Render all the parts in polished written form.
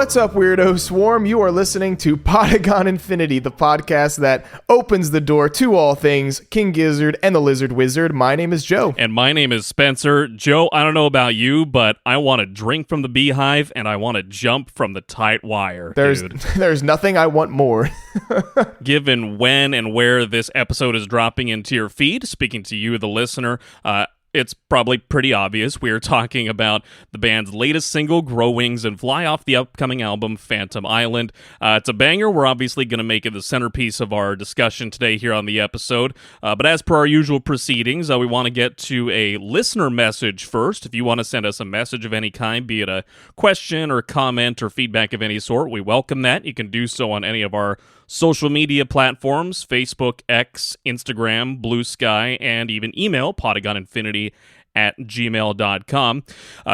What's up, Weirdo Swarm? You are listening to Podagon Infinity, the podcast that opens the door to all things King Gizzard and the Lizard Wizard. My name is Joe. And my name is Spencer. Joe, I don't know about you, but I want to drink from the beehive and I want to jump from the tight wire, dude. There's nothing I want more. Given when and where this episode is dropping into your feed, speaking to you, the listener, it's probably pretty obvious. We are talking about the band's latest single, Grow Wings and Fly, off the upcoming album, Phantom Island. It's a banger. We're obviously going to make it the centerpiece of our discussion today here on the episode. But as per our usual proceedings, we want to get to a listener message first. If you want to send us a message of any kind, be it a question or comment or feedback of any sort, we welcome that. You can do so on any of our social media platforms, Facebook, X, Instagram, Blue Sky, and even email, podagoninfinity@gmail.com.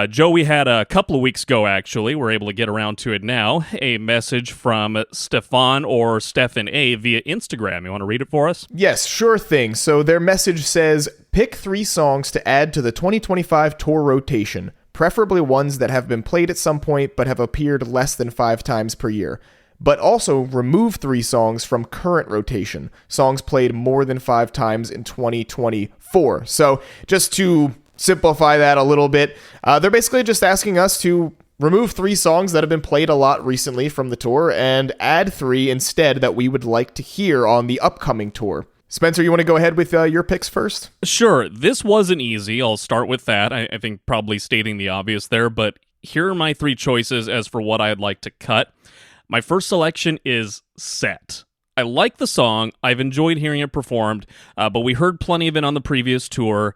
Joe, we had a couple of weeks ago, actually, we're able to get around to it now, a message from Stefan or Stefan A via Instagram. You want to read it for us? Yes, sure thing. So their message says, pick 3 songs to add to the 2025 tour rotation, preferably ones that have been played at some point but have appeared less than 5 times per year. But also remove 3 songs from current rotation, songs played more than 5 times in 2024. So just to simplify that a little bit, they're basically just asking us to remove 3 songs that have been played a lot recently from the tour and add 3 instead that we would like to hear on the upcoming tour. Spencer, you want to go ahead with your picks first? Sure. This wasn't easy. I'll start with that. I think probably stating the obvious there, but here are my 3 choices as for what I'd like to cut. My first selection is Set. I like the song. I've enjoyed hearing it performed, but we heard plenty of it on the previous tour,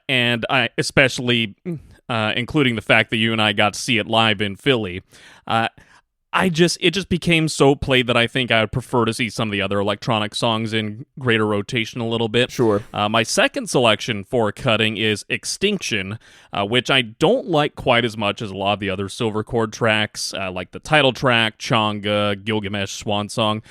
and I especially including the fact that you and I got to see it live in Philly. It just became so played that I think I would prefer to see some of the other electronic songs in greater rotation a little bit. Sure. My second selection for cutting is Extinction, which I don't like quite as much as a lot of the other Silver Chord tracks, like the title track, Changa, Gilgamesh, Swan Song.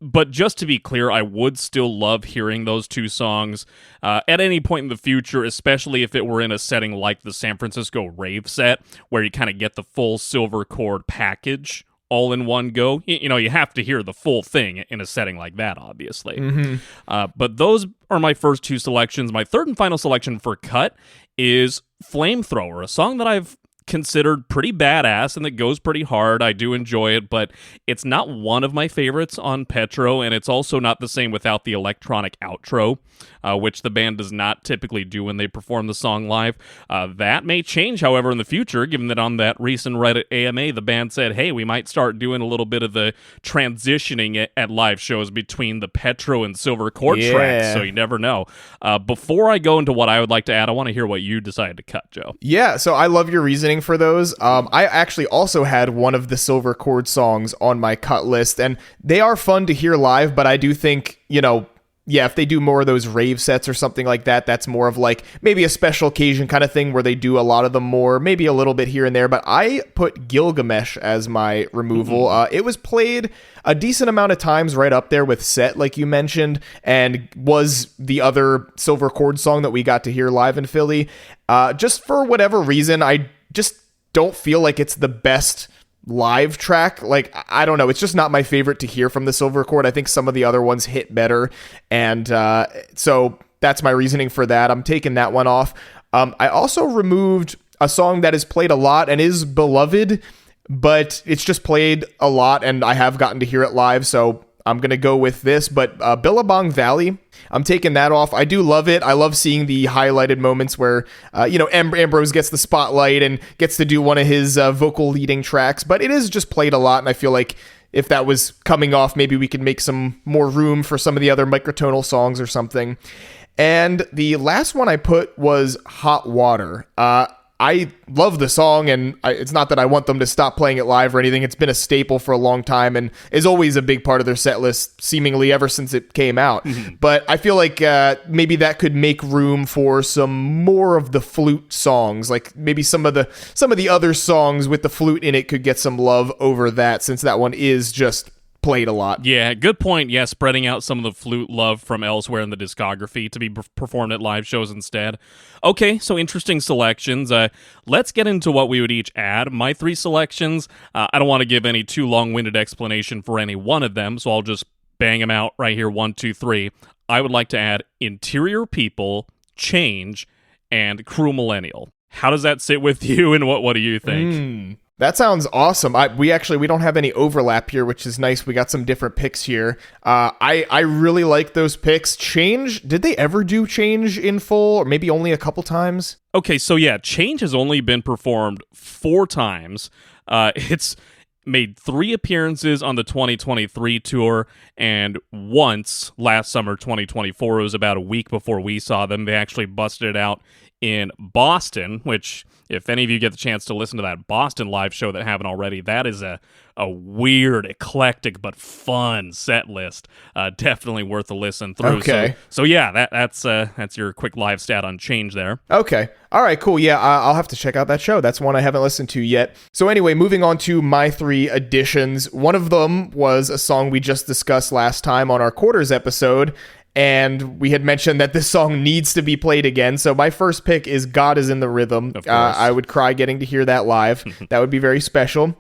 But just to be clear, I would still love hearing those 2 songs at any point in the future, especially if it were in a setting like the San Francisco rave set, where you kind of get the full Silver Chord package all in one go. You know, you have to hear the full thing in a setting like that, obviously. Mm-hmm. But those are my first 2 selections. My third and final selection for cut is Flamethrower, a song that I've considered pretty badass and that goes pretty hard. I do enjoy it, but it's not one of my favorites on Petro, and it's also not the same without the electronic outro, which the band does not typically do when they perform the song live. That may change, however, in the future, given that on that recent Reddit AMA, the band said, hey, we might start doing a little bit of the transitioning at live shows between the Petro and Silver Chord tracks, so you never know. Before I go into what I would like to add, I want to hear what you decided to cut, Joe. Yeah, so I love your reasoning for those. I actually also had one of the Silver Chord songs on my cut list, and they are fun to hear live, but I do think, if they do more of those rave sets or something like that, that's more of like maybe a special occasion kind of thing where they do a lot of them more, maybe a little bit here and there. But I put Gilgamesh as my removal. Mm-hmm. It was played a decent amount of times, right up there with Set, like you mentioned, and was the other Silver Chord song that we got to hear live in Philly. Just for whatever reason, I just don't feel like it's the best live track. Like, I don't know, it's just not my favorite to hear from the Silver Chord. I think some of the other ones hit better, and so that's my reasoning for that. I'm taking that one off. I also removed a song that is played a lot and is beloved, but it's just played a lot and I have gotten to hear it live, so I'm going to go with this. But Billabong Valley, I'm taking that off. I do love it. I love seeing the highlighted moments where, Ambrose gets the spotlight and gets to do one of his vocal leading tracks. But it is just played a lot, and I feel like if that was coming off, maybe we could make some more room for some of the other microtonal songs or something. And the last one I put was Hot Water. I love the song, and it's not that I want them to stop playing it live or anything. It's been a staple for a long time and is always a big part of their set list, seemingly ever since it came out. Mm-hmm. But I feel like maybe that could make room for some more of the flute songs. Like maybe some of the other songs with the flute in it could get some love over that, since that one is just played a lot. Yeah, good point. Yeah, spreading out some of the flute love from elsewhere in the discography to be performed at live shows instead. Okay, so interesting selections. Let's get into what we would each add. My 3 selections, I don't want to give any too long-winded explanation for any one of them, so I'll just bang them out right here, 1, 2, 3. I would like to add Interior People, Change, and Cruel Millennial. How does that sit with you, and what do you think? That sounds awesome. We don't have any overlap here, which is nice. We got some different picks here. I really like those picks. Change, did they ever do Change in full, or maybe only a couple times? Okay, so yeah, Change has only been performed 4 times. It's made 3 appearances on the 2023 tour, and once last summer, 2024. It was about a week before we saw them. They actually busted it out in Boston, which, if any of you get the chance to listen to that Boston live show that haven't already, that is a weird, eclectic, but fun set list. Definitely worth a listen through. Okay. So yeah, that's your quick live stat on Change there. Okay. All right, cool. Yeah, I'll have to check out that show. That's one I haven't listened to yet. So anyway, moving on to my 3 additions. One of them was a song we just discussed last time on our quarters episode, and we had mentioned that this song needs to be played again. So my first pick is God Is in the Rhythm. Of course. I would cry getting to hear that live. That would be very special.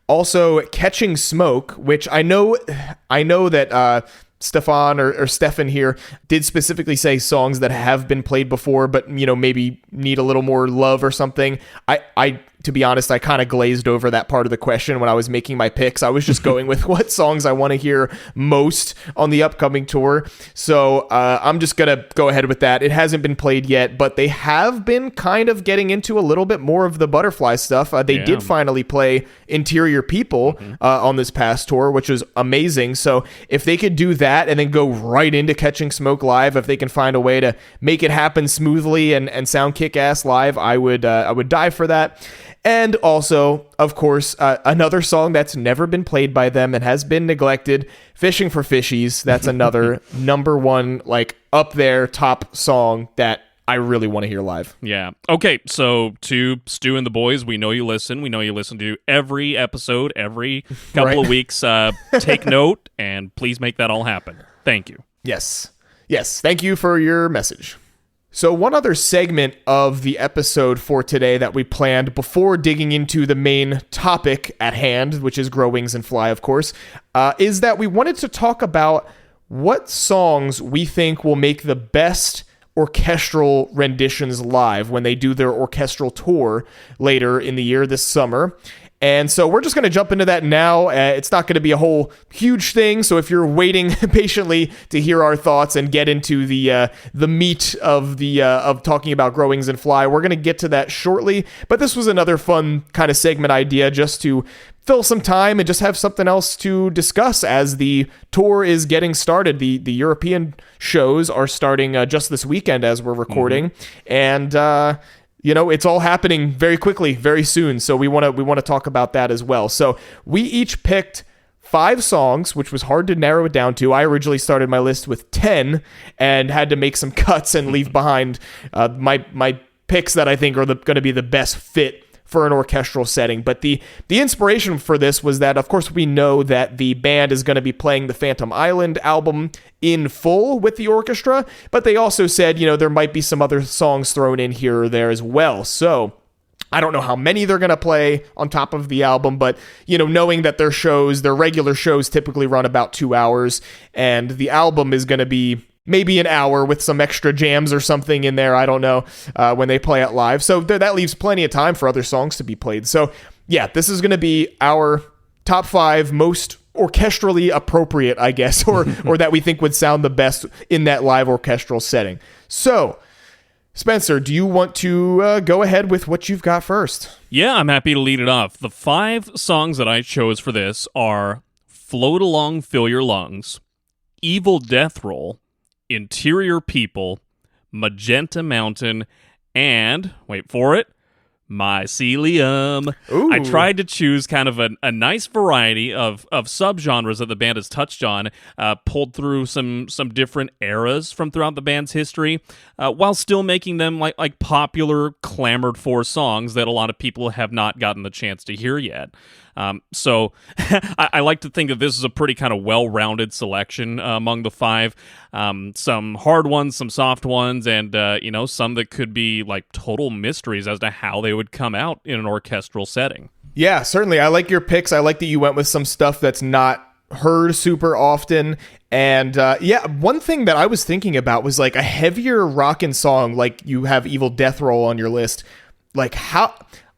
Also, Catching Smoke, which I know that Stefan or Stefan here did specifically say songs that have been played before, but maybe need a little more love or something. I to be honest, I kind of glazed over that part of the question when I was making my picks. I was just going with what songs I want to hear most on the upcoming tour. So I'm just going to go ahead with that. It hasn't been played yet, but they have been kind of getting into a little bit more of the Butterfly stuff. They did finally play Interior People on this past tour, which was amazing. So if they could do that and then go right into Catching Smoke live, if they can find a way to make it happen smoothly and sound kick-ass live, I would die for that. And also, of course, another song that's never been played by them and has been neglected, Fishing for Fishies. That's another number 1, up there, top song that I really want to hear live. Yeah. Okay, so to Stu and the boys, we know you listen. We know you listen to every episode, every couple of weeks. Take note, and please make that all happen. Thank you. Yes. Thank you for your message. So one other segment of the episode for today that we planned before digging into the main topic at hand, which is Grow Wings and Fly, of course, is that we wanted to talk about what songs we think will make the best orchestral renditions live when they do their orchestral tour later in the year this summer. And so we're just going to jump into that now. It's not going to be a whole huge thing, so if you're waiting patiently to hear our thoughts and get into the meat of talking about Grow Wings and Fly, we're going to get to that shortly. But this was another fun kind of segment idea just to fill some time and just have something else to discuss as the tour is getting started. The European shows are starting just this weekend as we're recording, and it's all happening very quickly, very soon. So we want to talk about that as well. So we each picked 5 songs, which was hard to narrow it down to. I originally started my list with 10 and had to make some cuts and leave behind my picks that I think are going to be the best fit for an orchestral setting. But the inspiration for this was that, of course, we know that the band is going to be playing the Phantom Island album in full with the orchestra, but they also said, there might be some other songs thrown in here or there as well. So I don't know how many they're going to play on top of the album, but, knowing that their regular shows typically run about 2 hours, and the album is going to be maybe an hour with some extra jams or something in there. I don't know when they play it live. So that leaves plenty of time for other songs to be played. So yeah, this is going to be our top 5 most orchestrally appropriate, I guess, or that we think would sound the best in that live orchestral setting. So Spencer, do you want to go ahead with what you've got first? Yeah, I'm happy to lead it off. The 5 songs that I chose for this are Float Along, Fill Your Lungs, Evil Death Roll, Interior People, Magenta Mountain, and, wait for it, Mycelium. Ooh. I tried to choose kind of a nice variety of subgenres that the band has touched on, pulled through some different eras from throughout the band's history, while still making them like popular, clamored for songs that a lot of people have not gotten the chance to hear yet. So I like to think that this is a pretty kind of well-rounded selection among the 5. Some hard ones, some soft ones, and some that could be like total mysteries as to how they would come out in an orchestral setting. Yeah, certainly. I like your picks. I like that you went with some stuff that's not heard super often. And one thing that I was thinking about was like a heavier rockin' song, like you have Evil Death Roll on your list. Like how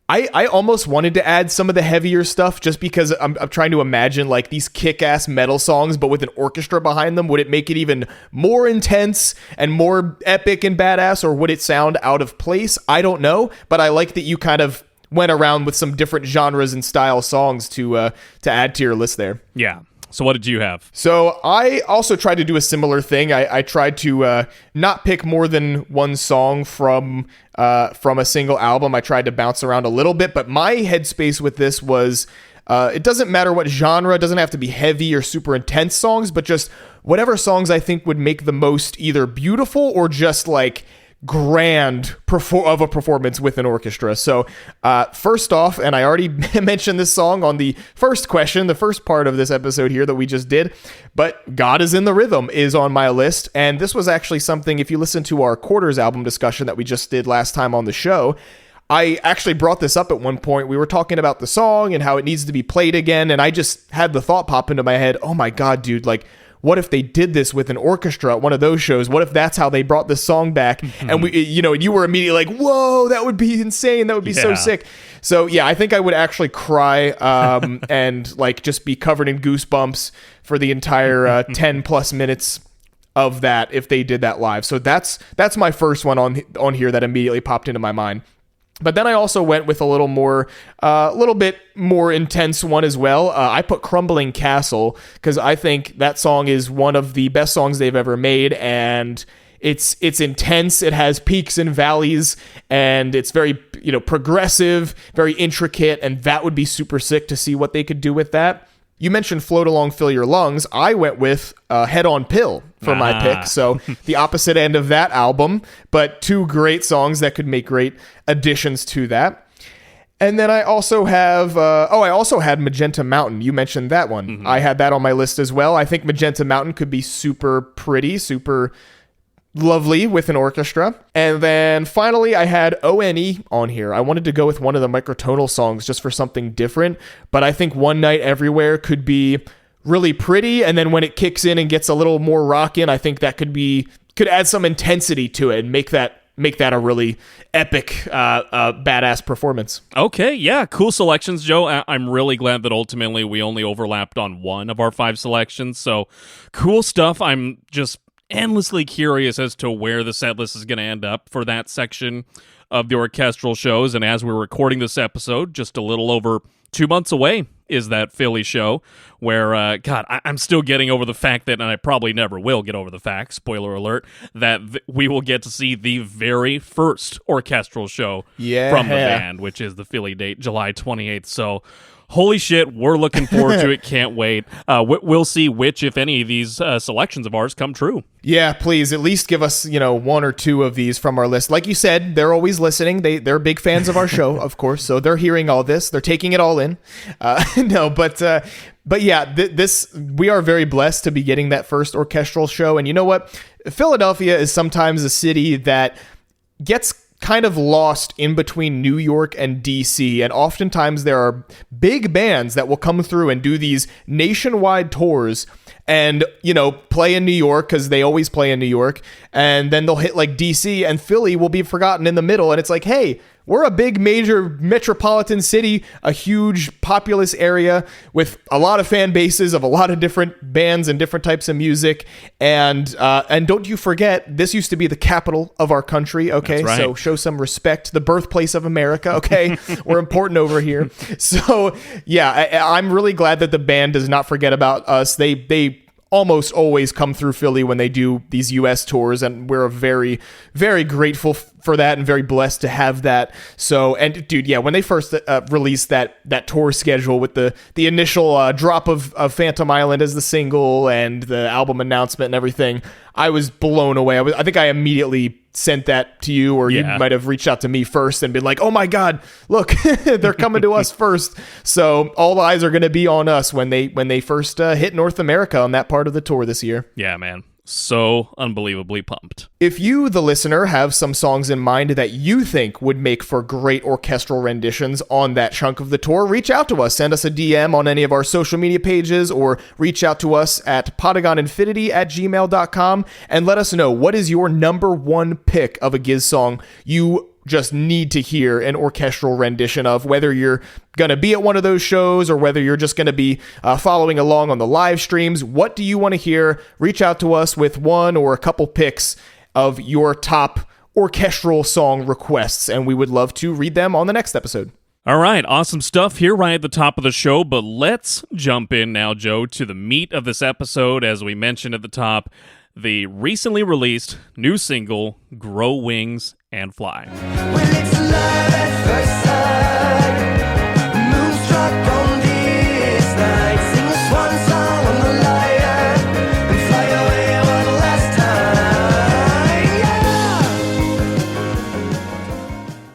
I almost wanted to add some of the heavier stuff just because I'm trying to imagine like these kick-ass metal songs, but with an orchestra behind them. Would it make it even more intense and more epic and badass, or would it sound out of place? I don't know, but I like that you kind of went around with some different genres and style songs to add to your list there. Yeah. So what did you have? So I also tried to do a similar thing. I tried to not pick more than one song from a single album. I tried to bounce around a little bit, but my headspace with this was it doesn't matter what genre. It doesn't have to be heavy or super intense songs, but just whatever songs I think would make the most either beautiful or just like grand of a performance with an orchestra. So first off, and I already mentioned this song on the first question, the first part of this episode here that we just did, but God Is in the Rhythm is on my list. And this was actually something, if you listen to our Quarters album discussion that we just did last time on the show, I actually brought this up at one point. We were talking about the song and how it needs to be played again, and I just had the thought pop into my head, oh my God, dude, like, what if they did this with an orchestra at one of those shows? What if that's how they brought this song back? And you were immediately like, whoa, that would be insane. That would be so sick. So yeah, I think I would actually cry and like just be covered in goosebumps for the entire 10 plus minutes of that if they did that live. So that's my first one on here that immediately popped into my mind. But then I also went with a little bit more intense one as well. I put Crumbling Castle because I think that song is one of the best songs they've ever made, and it's intense. It has peaks and valleys, and it's very progressive, very intricate, and that would be super sick to see what they could do with that. You mentioned Float Along, Fill Your Lungs. I went with Head on Pill for my pick. So the opposite end of that album, but two great songs that could make great additions to that. And then I also have, I also had Magenta Mountain. You mentioned that one. Mm-hmm. I had that on my list as well. I think Magenta Mountain could be super pretty, super lovely with an orchestra. And then finally I had ONE on here. I wanted to go with one of the microtonal songs just for something different, but I think One Night Everywhere could be really pretty, and then when it kicks in and gets a little more rockin', I think that could add some intensity to it and make that a really epic badass performance. Okay, yeah, cool selections, Joe. I'm really glad that ultimately we only overlapped on one of our 5 selections, so cool stuff. I'm just endlessly curious as to where the set list is going to end up for that section of the orchestral shows. And as we're recording this episode, just a little over 2 months away is that Philly show where, I'm still getting over the fact that, and I probably never will get over the fact, spoiler alert, that we will get to see the very first orchestral show from the band, which is the Philly date, July 28th. So holy shit, we're looking forward to it. Can't wait. We'll see which, if any, of these selections of ours come true. Yeah, please, at least give us, one or two of these from our list. Like you said, they're always listening. They're big fans of our show, of course, so they're hearing all this. They're taking it all in. But yeah, we are very blessed to be getting that first orchestral show. And you know what? Philadelphia is sometimes a city that gets kind of lost in between New York and DC, and oftentimes there are big bands that will come through and do these nationwide tours and play in New York because they always play in New York, and then they'll hit like DC, and Philly will be forgotten in the middle, and it's like, hey, we're a big major metropolitan city, a huge populous area with a lot of fan bases of a lot of different bands and different types of music. And don't you forget, this used to be the capital of our country. Okay. Right. So show some respect, the birthplace of America. Okay. We're important over here. So yeah, I'm really glad that the band does not forget about us. They almost always come through Philly when they do these U.S. tours, and we're very, very grateful for that and very blessed to have that. So, and dude, yeah, when they first released that tour schedule with the initial drop of Phantom Island as the single and the album announcement and everything, I was blown away. I think I immediately sent that to you, or you might have reached out to me first and been like, oh my God, look, they're coming to us first. So all eyes are going to be on us when they first hit North America on that part of the tour this year. Yeah, man. So unbelievably pumped. If you, the listener, have some songs in mind that you think would make for great orchestral renditions on that chunk of the tour, reach out to us. Send us a DM on any of our social media pages, or reach out to us at podagoninfinity@gmail.com and let us know, what is your number one pick of a Gizz song you just need to hear an orchestral rendition of, whether you're going to be at one of those shows or whether you're just going to be following along on the live streams. What do you want to hear? Reach out to us with one or a couple picks of your top orchestral song requests, and we would love to read them on the next episode. All right, awesome stuff here right at the top of the show, but let's jump in now, Joe, to the meat of this episode. As we mentioned at the top, the recently released new single, Grow Wings and Fly. Well, it's love at first sight. Moonstruck on this night. Sing a swan song on the lyre and fly away one last time. Yeah.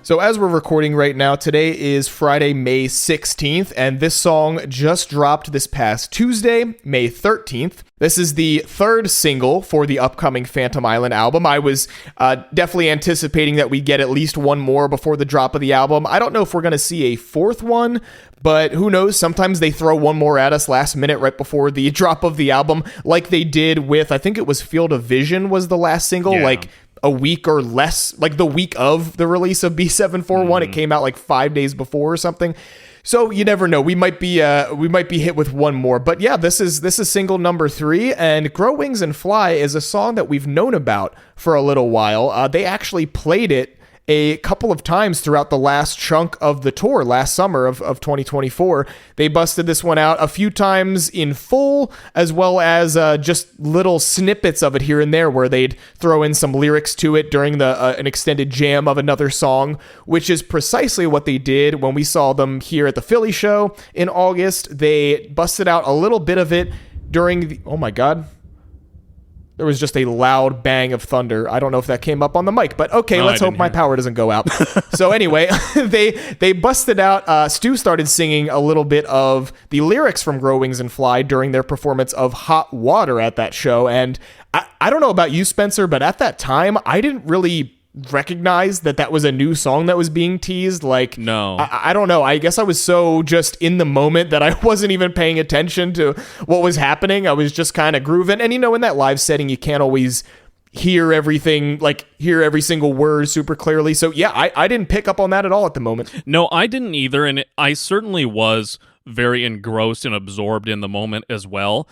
So as we're recording right now, today is Friday, May 16th, and this song just dropped this past Tuesday, May 13th. This is the third single for the upcoming Phantom Island album. I was definitely anticipating that we get at least one more before the drop of the album. I don't know if we're going to see a fourth one, but who knows? Sometimes they throw one more at us last minute right before the drop of the album, like they did with, I think it was Field of Vision was the last single, like a week or less, like the week of the release of B741. It came out like 5 days before or something. So you never know. We might be hit with one more. But yeah, this is single number 3, and Grow Wings and Fly is a song that we've known about for a little while. They actually played it a couple of times throughout the last chunk of the tour last summer of 2024. They busted this one out a few times in full, as well as just little snippets of it here and there where they'd throw in some lyrics to it during an extended jam of another song, which is precisely what they did when we saw them here at the Philly show in August. They busted out a little bit of it during the... Oh my God. There was just a loud bang of thunder. I don't know if that came up on the mic, but okay, let's hope my power doesn't go out. So anyway, they busted out. Stu started singing a little bit of the lyrics from Grow Wings and Fly during their performance of Hot Water at that show. And I don't know about you, Spencer, but at that time, I didn't really recognize that was a new song that was being teased. Like, no, I don't know. I guess I was so just in the moment that I wasn't even paying attention to what was happening. I was just kind of grooving. And in that live setting, you can't always hear everything, like hear every single word super clearly. So yeah, I didn't pick up on that at all at the moment. No, I didn't either. And I certainly was very engrossed and absorbed in the moment as well.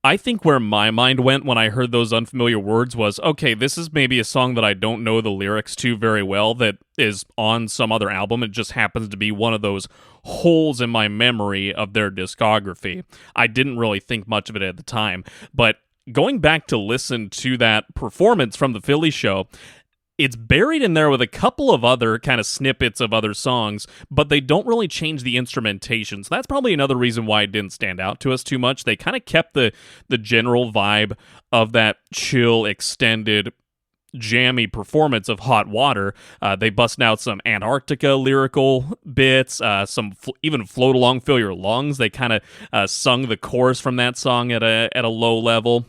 I think where my mind went when I heard those unfamiliar words was, okay, this is maybe a song that I don't know the lyrics to very well that is on some other album. It just happens to be one of those holes in my memory of their discography. I didn't really think much of it at the time, but going back to listen to that performance from the Philly show, it's buried in there with a couple of other kind of snippets of other songs, but they don't really change the instrumentation. So that's probably another reason why it didn't stand out to us too much. They kind of kept the general vibe of that chill, extended, jammy performance of Hot Water. They busted out some Antarctica lyrical bits, some even Float Along, Fill Your Lungs. They kind of sung the chorus from that song at a low level.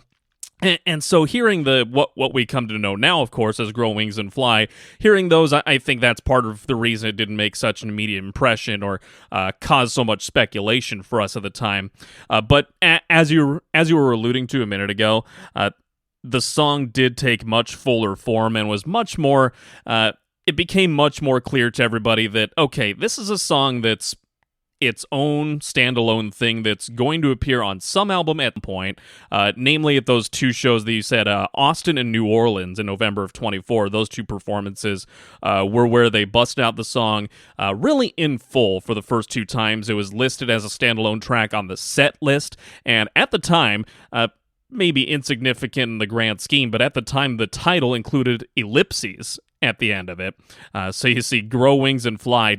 And so hearing what we come to know now, of course, as Grow Wings and Fly, hearing those, I think that's part of the reason it didn't make such an immediate impression or cause so much speculation for us at the time. But as you were alluding to a minute ago, the song did take much fuller form and was much more, it became much more clear to everybody that, okay, this is a song that's its own standalone thing that's going to appear on some album at the point, namely at those two shows that you said, Austin and New Orleans in November of 24. Those two performances were where they busted out the song really in full for the first two times. It was listed as a standalone track on the set list, and at the time, maybe insignificant in the grand scheme, but at the time the title included ellipses at the end of it. So you see grow wings and fly ...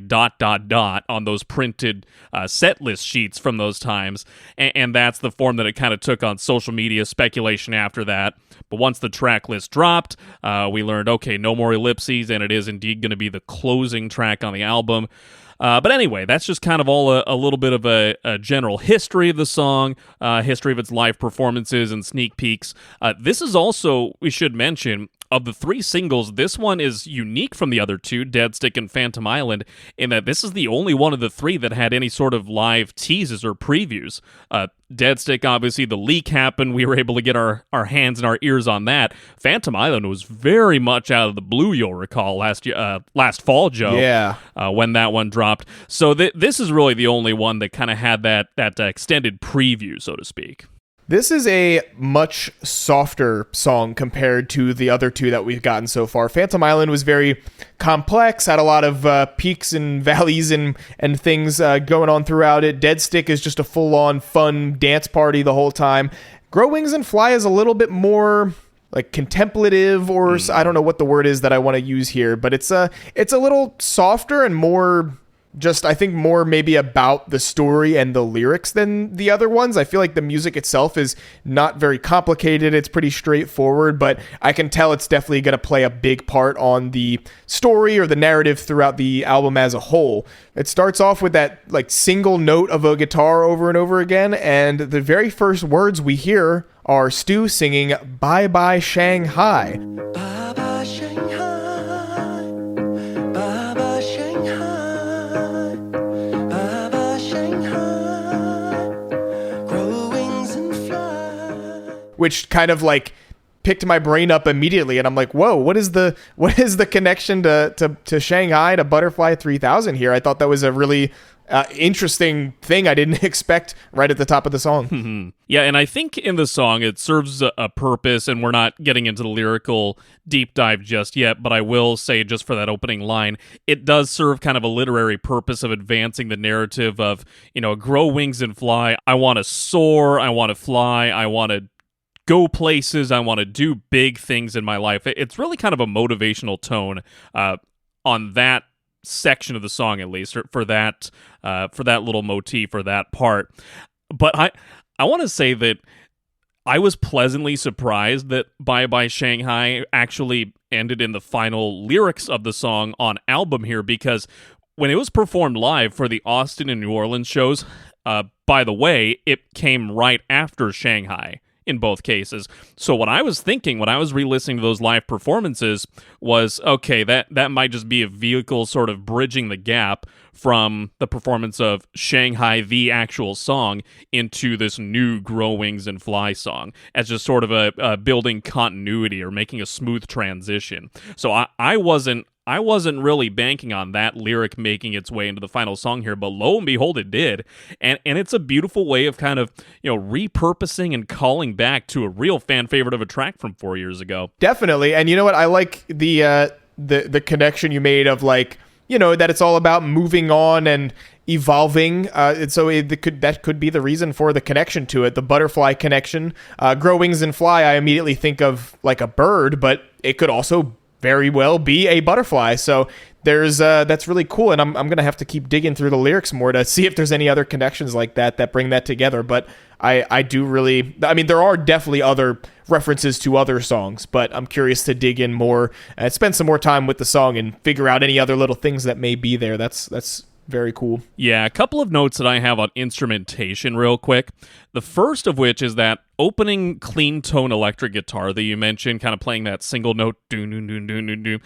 on those printed set list sheets from those times. And that's the form that it kind of took on social media speculation after that. But once the track list dropped, we learned, okay, no more ellipses, and it is indeed going to be the closing track on the album. But anyway, that's just kind of all a little bit of a general history of the song, history of its live performances and sneak peeks. This is also, we should mention, of the 3 singles, this one is unique from the other 2, Dead Stick and Phantom Island, in that this is the only one of the 3 that had any sort of live teases or previews. Dead Stick, obviously, the leak happened. We were able to get our hands and our ears on that. Phantom Island was very much out of the blue, you'll recall, last fall, Joe. Yeah. When that one dropped. So this is really the only one that kind of had that extended preview, so to speak. This is a much softer song compared to the other 2 that we've gotten so far. Phantom Island was very complex, had a lot of peaks and valleys and things going on throughout it. Dead Stick is just a full-on fun dance party the whole time. Grow Wings and Fly is a little bit more like contemplative, or I don't know what the word is that I want to use here, but it's a little softer and more... just, I think, more maybe about the story and the lyrics than the other ones. I feel like the music itself is not very complicated. It's pretty straightforward, but I can tell it's definitely going to play a big part on the story or the narrative throughout the album as a whole. It starts off with that like single note of a guitar over and over again, and the very first words we hear are Stu singing Bye Bye Shanghai. Bye-bye Shanghai, bye-bye Shanghai, bye-bye Shanghai, grow wings and fly. Which kind of like picked my brain up immediately, and I'm like, whoa, what is the connection to Shanghai, to Butterfly 3000 here? I thought that was a really interesting thing I didn't expect right at the top of the song. Yeah, and I think in the song it serves a purpose, and we're not getting into the lyrical deep dive just yet, but I will say just for that opening line, it does serve kind of a literary purpose of advancing the narrative of, grow wings and fly. I want to soar, I want to fly, I want to go places, I want to do big things in my life. It's really kind of a motivational tone on that section of the song, at least, or for that little motif, or that part. But I want to say that I was pleasantly surprised that Bye Bye Shanghai actually ended in the final lyrics of the song on album here, because when it was performed live for the Austin and New Orleans shows, by the way, it came right after Shanghai in both cases. So what I was thinking when I was re-listening to those live performances was, okay, that might just be a vehicle sort of bridging the gap from the performance of Shanghai, the actual song, into this new Grow Wings and Fly song, as just sort of a building continuity or making a smooth transition. So I wasn't really banking on that lyric making its way into the final song here, but lo and behold, it did. And it's a beautiful way of kind of, repurposing and calling back to a real fan favorite of a track from 4 years ago. Definitely. And you know what? I like the connection you made of like, that it's all about moving on and evolving. And so that could be the reason for the connection to it, the butterfly connection. Grow wings and fly, I immediately think of like a bird, but it could also very well be a butterfly. So there's that's really cool, and I'm gonna have to keep digging through the lyrics more to see if there's any other connections like that bring that together. But I do really, there are definitely other references to other songs, but I'm curious to dig in more and spend some more time with the song and figure out any other little things that may be there. That's very cool. Yeah, a couple of notes that I have on instrumentation real quick. The first of which is that opening clean tone electric guitar that you mentioned, kind of playing that single note, do.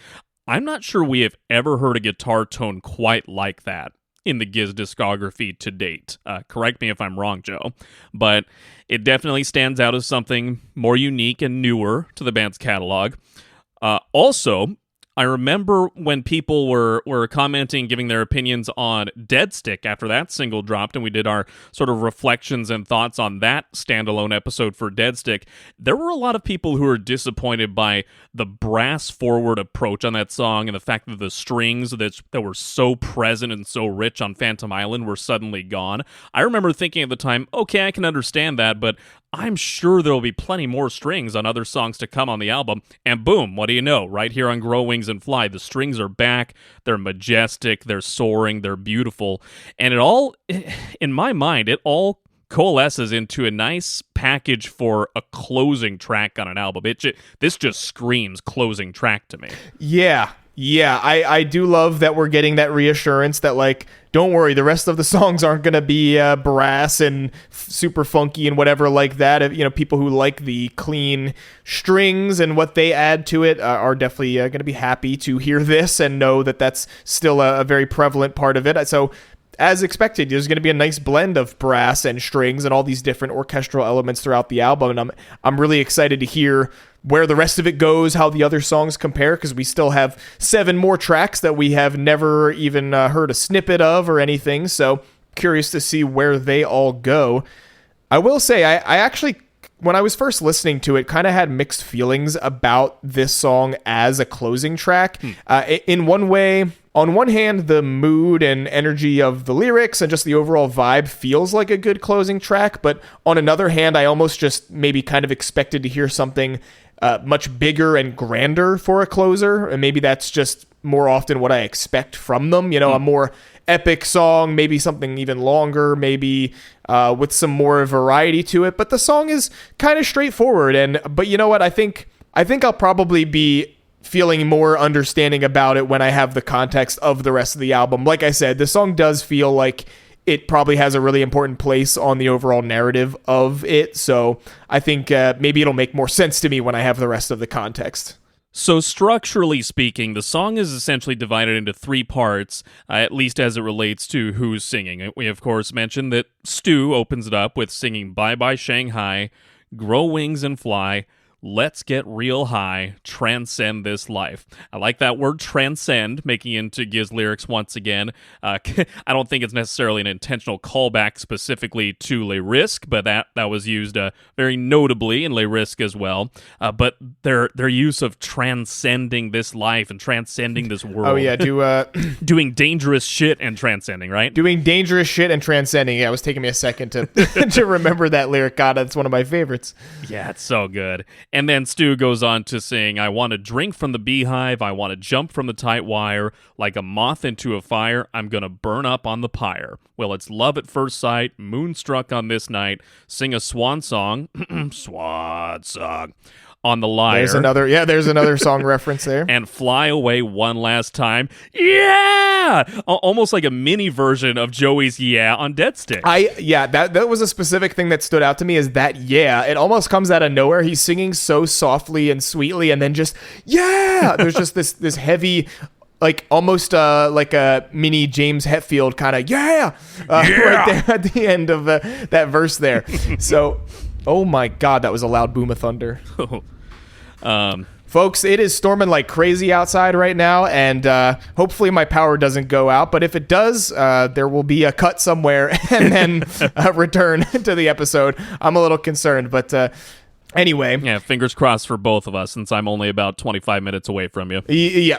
I'm not sure we have ever heard a guitar tone quite like that in the Gizz discography to date. Correct me if I'm wrong, Joe. But it definitely stands out as something more unique and newer to the band's catalog. Also, I remember when people were commenting, giving their opinions on Dead Stick after that single dropped, and we did our sort of reflections and thoughts on that standalone episode for Dead Stick. There were a lot of people who were disappointed by the brass forward approach on that song and the fact that the strings that were so present and so rich on Phantom Island were suddenly gone. I remember thinking at the time, okay, I can understand that, but I'm sure there'll be plenty more strings on other songs to come on the album. And boom, what do you know? Right here on Grow Wings and Fly, the strings are back. They're majestic, they're soaring, they're beautiful. And it all, in my mind, it all coalesces into a nice package for a closing track on an album. This just screams closing track to me. Yeah, I do love that we're getting that reassurance that, like, don't worry, the rest of the songs aren't going to be brass and super funky and whatever like that. You know, people who like the clean strings and what they add to it are definitely going to be happy to hear this and know that that's still a very prevalent part of it. So, as expected, there's going to be a nice blend of brass and strings and all these different orchestral elements throughout the album, and I'm really excited to hear where the rest of it goes, how the other songs compare, because we still have 7 more tracks that we have never even heard a snippet of or anything, so curious to see where they all go. I will say, I actually, when I was first listening to it, kind of had mixed feelings about this song as a closing track. In one way, on one hand, the mood and energy of the lyrics and just the overall vibe feels like a good closing track, but on another hand, I almost just maybe kind of expected to hear something much bigger and grander for a closer, and maybe that's just more often what I expect from them. You know, a more epic song, maybe something even longer, maybe with some more variety to it. But the song is kind of straightforward, but you know what? I think I'll probably be feeling more understanding about it when I have the context of the rest of the album. Like I said, the song does feel like it probably has a really important place on the overall narrative of it, so I think maybe it'll make more sense to me when I have the rest of the context. So structurally speaking, the song is essentially divided into 3 parts, at least as it relates to who's singing. We, of course, mentioned that Stu opens it up with singing Bye Bye Shanghai, Grow Wings and Fly, Let's Get Real High, Transcend This Life. I like that word transcend, making into Gizz lyrics once again. I don't think it's necessarily an intentional callback specifically to Les Risques, but that was used very notably in Les Risques as well. But their use of transcending this life and transcending this world. Oh yeah, doing dangerous shit and transcending, right? Doing dangerous shit and transcending. Yeah, it was taking me a second to to remember that lyric. God, that's one of my favorites. Yeah, it's so good. And then Stu goes on to sing, I want to drink from the beehive, I want to jump from the tight wire, like a moth into a fire, I'm gonna burn up on the pyre. Well, it's love at first sight, moonstruck on this night, sing a swan song, swan song, on the lyre. There's another song reference there. And fly away one last time. Yeah! Almost like a mini version of Joey's Yeah on Dead Stick. That was a specific thing that stood out to me, is that yeah. It almost comes out of nowhere. He's singing so softly and sweetly, and then just, yeah! There's just this heavy, like almost like a mini James Hetfield kind of, yeah! Right there at the end of that verse there. So, oh my God, that was a loud boom of thunder. Folks, it is storming like crazy outside right now, and hopefully my power doesn't go out, but if it does, there will be a cut somewhere and then a return to the episode. I'm a little concerned, but anyway. Yeah, fingers crossed for both of us, since I'm only about 25 minutes away from you. Yeah.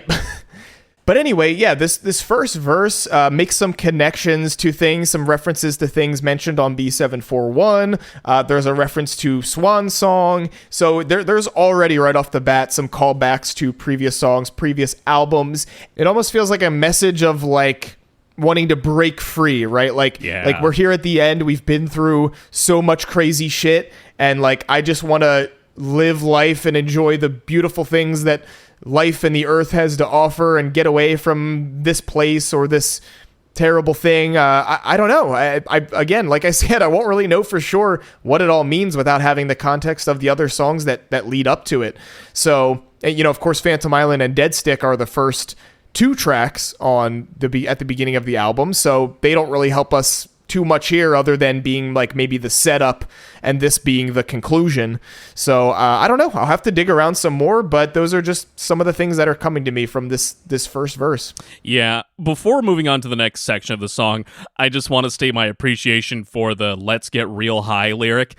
But anyway, yeah, this first verse makes some connections to things, some references to things mentioned on B741. There's a reference to Swan Song. So there's already right off the bat some callbacks to previous songs, previous albums. It almost feels like a message of like wanting to break free, right? Like we're here at the end. We've been through so much crazy shit, and like I just want to live life and enjoy the beautiful things that life and the earth has to offer and get away from this place or this terrible thing. I don't know. I again, like I said, I won't really know for sure what it all means without having the context of the other songs that lead up to it. So, you know, of course, Phantom Island and Dead Stick are the first 2 tracks at the beginning of the album, so they don't really help us too much here other than being like maybe the setup and this being the conclusion. So I don't know. I'll have to dig around some more, but those are just some of the things that are coming to me from this first verse. Yeah. Before moving on to the next section of the song, I just want to state my appreciation for the Let's Get Real High lyric.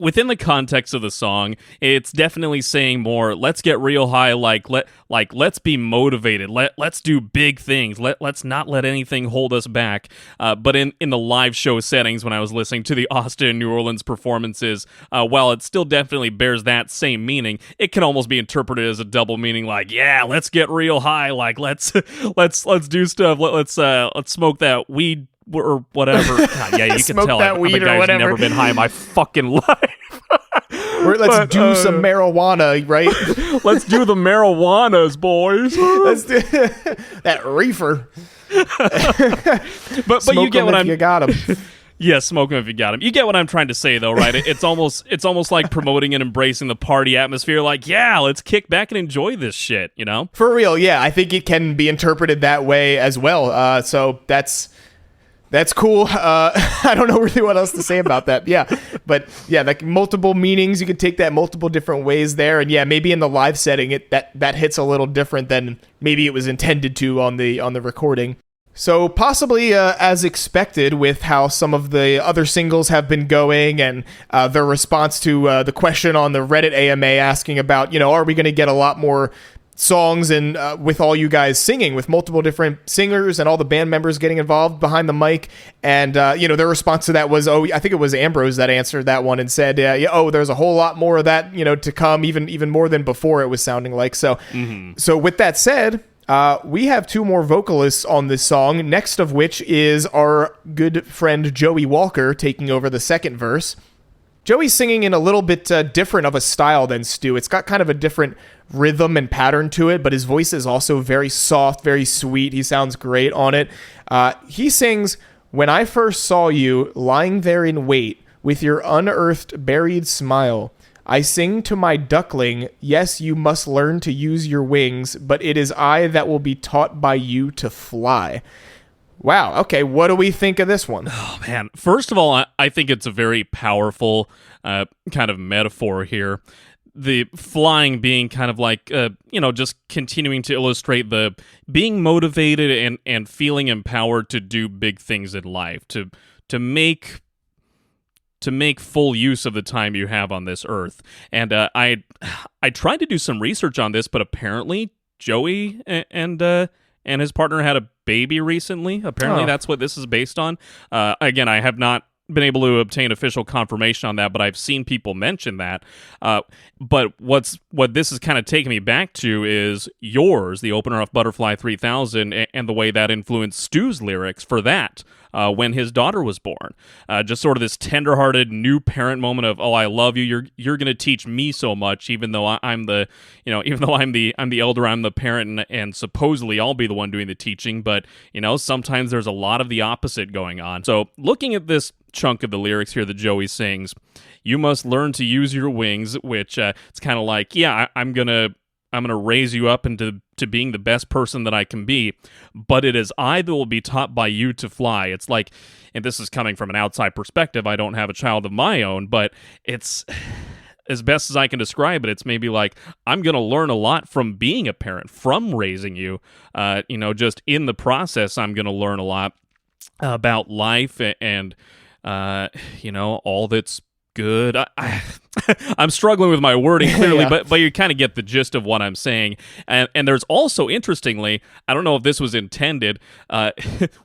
within the context of the song, it's definitely saying more, let's get real high, let's be motivated, let's do big things, let's not let anything hold us back. But in the live show settings, when I was listening to the Austin and New Orleans performances, while it still definitely bears that same meaning, it can almost be interpreted as a double meaning, like, yeah, let's get real high, like let's do stuff, let's smoke that weed or whatever. God, yeah, you can tell I'm a guy who's never been high in my fucking life. Let's do some marijuana, right? Let's do the marijuanas, boys. Let's do that reefer. but you get what you got him. Yeah, smoke them if you got them. You get what I'm trying to say, though, right? It's almost like promoting and embracing the party atmosphere. Like, yeah, let's kick back and enjoy this shit, you know? For real, yeah. I think it can be interpreted that way as well. So that's cool. I don't know really what else to say about that. Yeah, but yeah, like multiple meanings. You could take that multiple different ways there, and yeah, maybe in the live setting, that hits a little different than maybe it was intended to on the recording. So possibly as expected with how some of the other singles have been going and their response to the question on the Reddit AMA asking about, are we going to get a lot more songs and with all you guys singing, with multiple different singers and all the band members getting involved behind the mic. And, their response to that was, I think it was Ambrose that answered that one and said, there's a whole lot more of that, to come, even more than before, it was sounding like. So, So with that said, we have two more vocalists on this song, next of which is our good friend Joey Walker taking over the second verse. Joey's singing in a little bit different of a style than Stu. It's got kind of a different rhythm and pattern to it, but his voice is also very soft, very sweet. He sounds great on it. He sings, "When I first saw you lying there in wait with your unearthed buried smile, I sing to my duckling, yes, you must learn to use your wings, but it is I that will be taught by you to fly." Wow. Okay. What do we think of this one? Oh, man. First of all, I think it's a very powerful kind of metaphor here. The flying being kind of like, just continuing to illustrate the being motivated and feeling empowered to do big things in life, to make full use of the time you have on this earth. And I tried to do some research on this, but apparently Joey and his partner had a baby recently. Apparently that's what this is based on. Again, I have not been able to obtain official confirmation on that, but I've seen people mention that. But what this is kind of taking me back to is Yours, the opener of Butterfly 3000, and the way that influenced Stu's lyrics for that. When his daughter was born, just sort of this tenderhearted new parent moment of, oh, I love you. You're going to teach me so much, even though I'm the elder, I'm the parent, and supposedly I'll be the one doing the teaching. But sometimes there's a lot of the opposite going on. So looking at this chunk of the lyrics here that Joey sings, you must learn to use your wings, which it's kind of like, yeah, I'm gonna raise you up into being the best person that I can be, but it is I that will be taught by you to fly. It's like, and this is coming from an outside perspective, I don't have a child of my own, but it's, as best as I can describe it, it's maybe like, I'm going to learn a lot from being a parent, from raising you. Just in the process, I'm going to learn a lot about life and all that's good. I'm struggling with my wording clearly, Yeah. but you kind of get the gist of what I'm saying. And there's also, interestingly, I don't know if this was intended,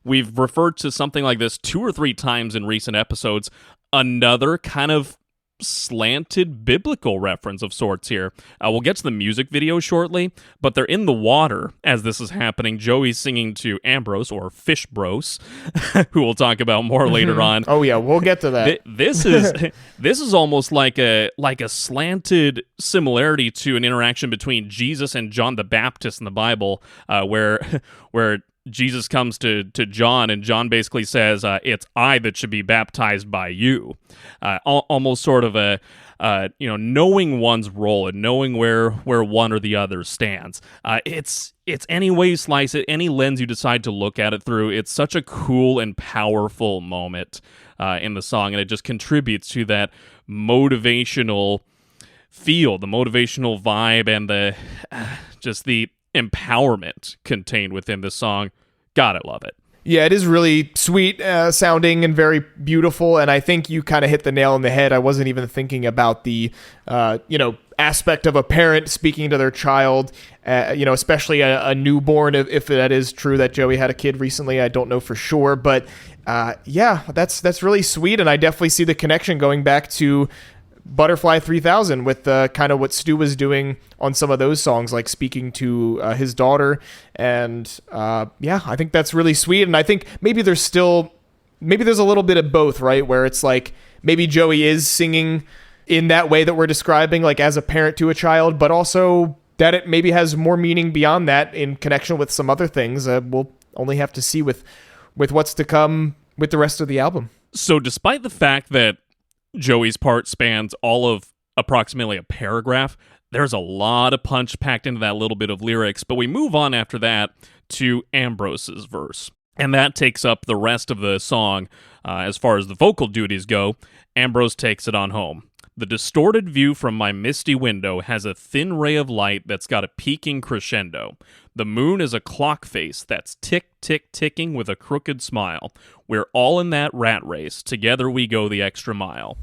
we've referred to something like this 2 or 3 times in recent episodes, another kind of slanted biblical reference of sorts here. We'll get to the music video shortly, but they're in the water as this is happening. Joey's singing to Ambrose, or Fish Bros, who we'll talk about more later on. Oh yeah, we'll get to that. This is almost like a slanted similarity to an interaction between Jesus and John the Baptist in the Bible, where Jesus comes to John, and John basically says, it's I that should be baptized by you. Almost sort of a, knowing one's role and knowing where one or the other stands. It's any way you slice it, any lens you decide to look at it through, it's such a cool and powerful moment in the song, and it just contributes to that motivational feel, the motivational vibe, and the empowerment contained within the song. Gotta love it. Yeah, it is really sweet sounding and very beautiful, and I think you kind of hit the nail on the head. I wasn't even thinking about the, aspect of a parent speaking to their child, especially a newborn, if that is true that Joey had a kid recently. I don't know for sure, but that's really sweet, and I definitely see the connection going back to Butterfly 3000 with kind of what Stu was doing on some of those songs, like speaking to his daughter. And I think that's really sweet. And I think maybe there's a little bit of both, right? Where it's like maybe Joey is singing in that way that we're describing, like as a parent to a child, but also that it maybe has more meaning beyond that in connection with some other things. We'll only have to see with what's to come with the rest of the album. So despite the fact that Joey's part spans all of approximately a paragraph, there's a lot of punch packed into that little bit of lyrics, but we move on after that to Ambrose's verse. And that takes up the rest of the song. As far as the vocal duties go, Ambrose takes it on home. The distorted view from my misty window has a thin ray of light that's got a peaking crescendo. The moon is a clock face that's tick, tick, ticking with a crooked smile. We're all in that rat race. Together we go the extra mile.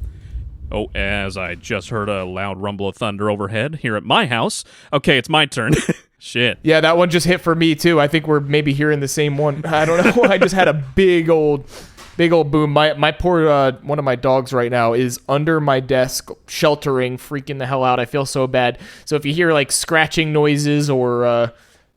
Oh, as I just heard a loud rumble of thunder overhead here at my house. Okay, it's my turn. Shit. Yeah, that one just hit for me too. I think we're maybe hearing the same one. I don't know. I just had a big old boom. My poor one of my dogs right now is under my desk sheltering, freaking the hell out. I feel so bad. So if you hear like scratching noises or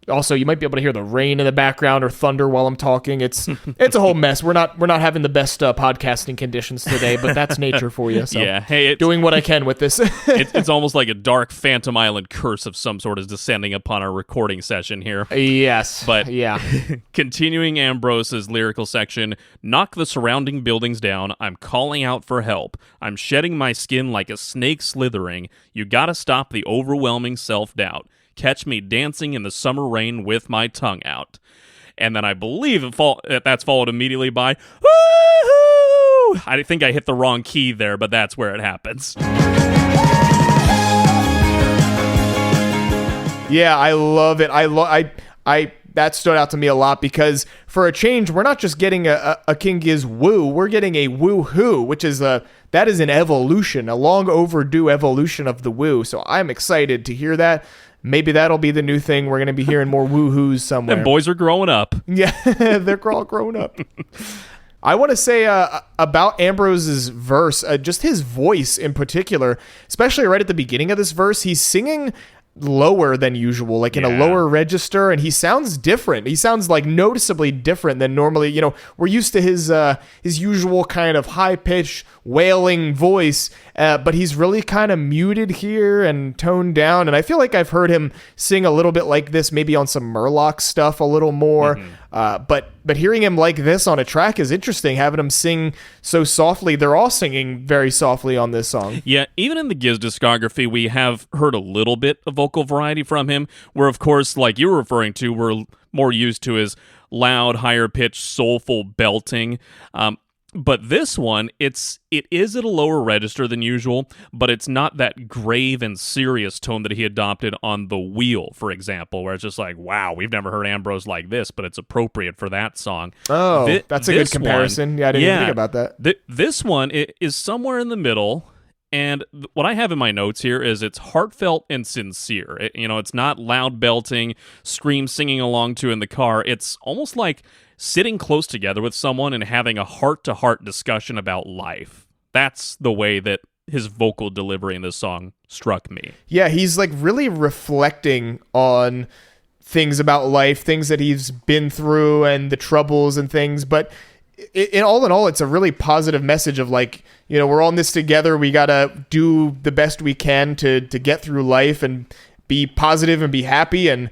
also you might be able to hear the rain in the background or thunder while I'm talking. It's a whole mess. We're not having the best podcasting conditions today, but that's nature for you. So yeah, hey, doing what I can with this. it's almost like a dark Phantom Island curse of some sort is descending upon our recording session here. Yes. But yeah. Continuing Ambrose's lyrical section, knock the surrounding buildings down. I'm calling out for help. I'm shedding my skin like a snake slithering. You gotta stop the overwhelming self-doubt. Catch me dancing in the summer rain with my tongue out. And then I believe that's followed immediately by, woo-hoo! I think I hit the wrong key there, but that's where it happens. Yeah, I love it. I that stood out to me a lot because for a change, we're not just getting a King Gizz woo, we're getting a woo-hoo, which is that is an evolution, a long overdue evolution of the woo. So I'm excited to hear that. Maybe that'll be the new thing. We're going to be hearing more woo-hoos somewhere. And boys are growing up. Yeah, they're all grown up. I want to say about Ambrose's verse, just his voice in particular, especially right at the beginning of this verse, he's singing lower than usual, like in a lower register, and he sounds different. He sounds like noticeably different than normally. We're used to his usual kind of high-pitched wailing voice, but he's really kind of muted here and toned down, and I feel like I've heard him sing a little bit like this maybe on some Murloc stuff a little more. But hearing him like this on a track is interesting, having him sing so softly. They're all singing very softly on this song. Yeah, even in the Gizz discography, we have heard a little bit of vocal variety from him, where, of course, like you were referring to, we're more used to his loud, higher-pitched, soulful belting. But this one, it is at a lower register than usual, but it's not that grave and serious tone that he adopted on The Wheel, for example, where it's just like, wow, we've never heard Ambrose like this, but it's appropriate for that song. Oh, that's a good comparison. Yeah, I didn't even think about that. This one is somewhere in the middle, and what I have in my notes here is it's heartfelt and sincere. It's not loud belting, scream singing along to in the car. It's almost like sitting close together with someone and having a heart-to-heart discussion about life. That's the way that his vocal delivery in this song struck me. Yeah, he's like really reflecting on things about life, things that he's been through and the troubles and things, but in all, it's a really positive message of like, we're all in this together. We got to do the best we can to get through life and be positive and be happy and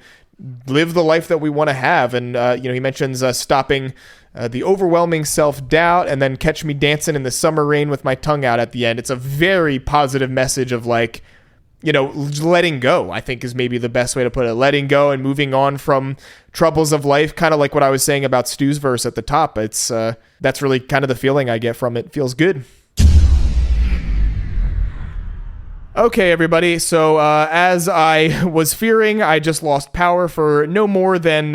live the life that we want to have. And, he mentions stopping the overwhelming self-doubt and then catch me dancing in the summer rain with my tongue out at the end. It's a very positive message of like, letting go, I think is maybe the best way to put it. Letting go and moving on from troubles of life, kind of like what I was saying about Stu's verse at the top. It's that's really kind of the feeling I get from it. Feels good. Okay, everybody, so as I was fearing, I just lost power for no more than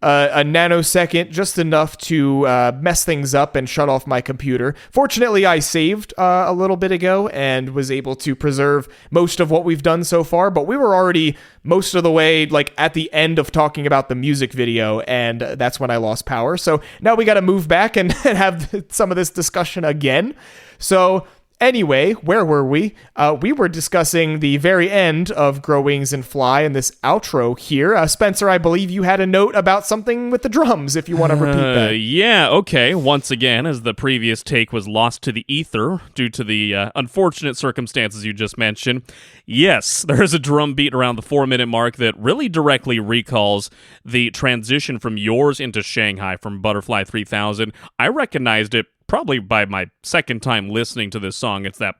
a nanosecond, just enough to mess things up and shut off my computer. Fortunately, I saved a little bit ago and was able to preserve most of what we've done so far, but we were already most of the way like at the end of talking about the music video, and that's when I lost power. So now we got to move back and have some of this discussion again. So anyway, where were we? We were discussing the very end of Grow Wings and Fly in this outro here. Spencer, I believe you had a note about something with the drums, if you want to repeat that. Yeah, okay. Once again, as the previous take was lost to the ether due to the unfortunate circumstances you just mentioned, yes, there is a drum beat around the 4-minute mark that really directly recalls the transition from Yours into Shanghai from Butterfly 3000. I recognized it probably by my second time listening to this song. It's that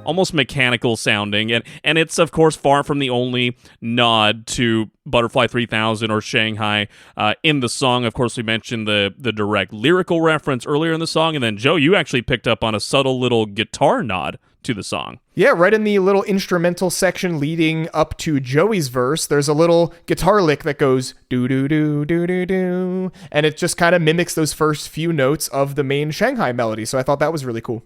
almost mechanical sounding, and it's of course far from the only nod to Butterfly 3000 or Shanghai in the song. Of course, we mentioned the direct lyrical reference earlier in the song, and then Joe, you actually picked up on a subtle little guitar nod to the song. Yeah, right in the little instrumental section leading up to Joey's verse, there's a little guitar lick that goes do-do-do-do-do-do, and it just kind of mimics those first few notes of the main Shanghai melody, so I thought that was really cool.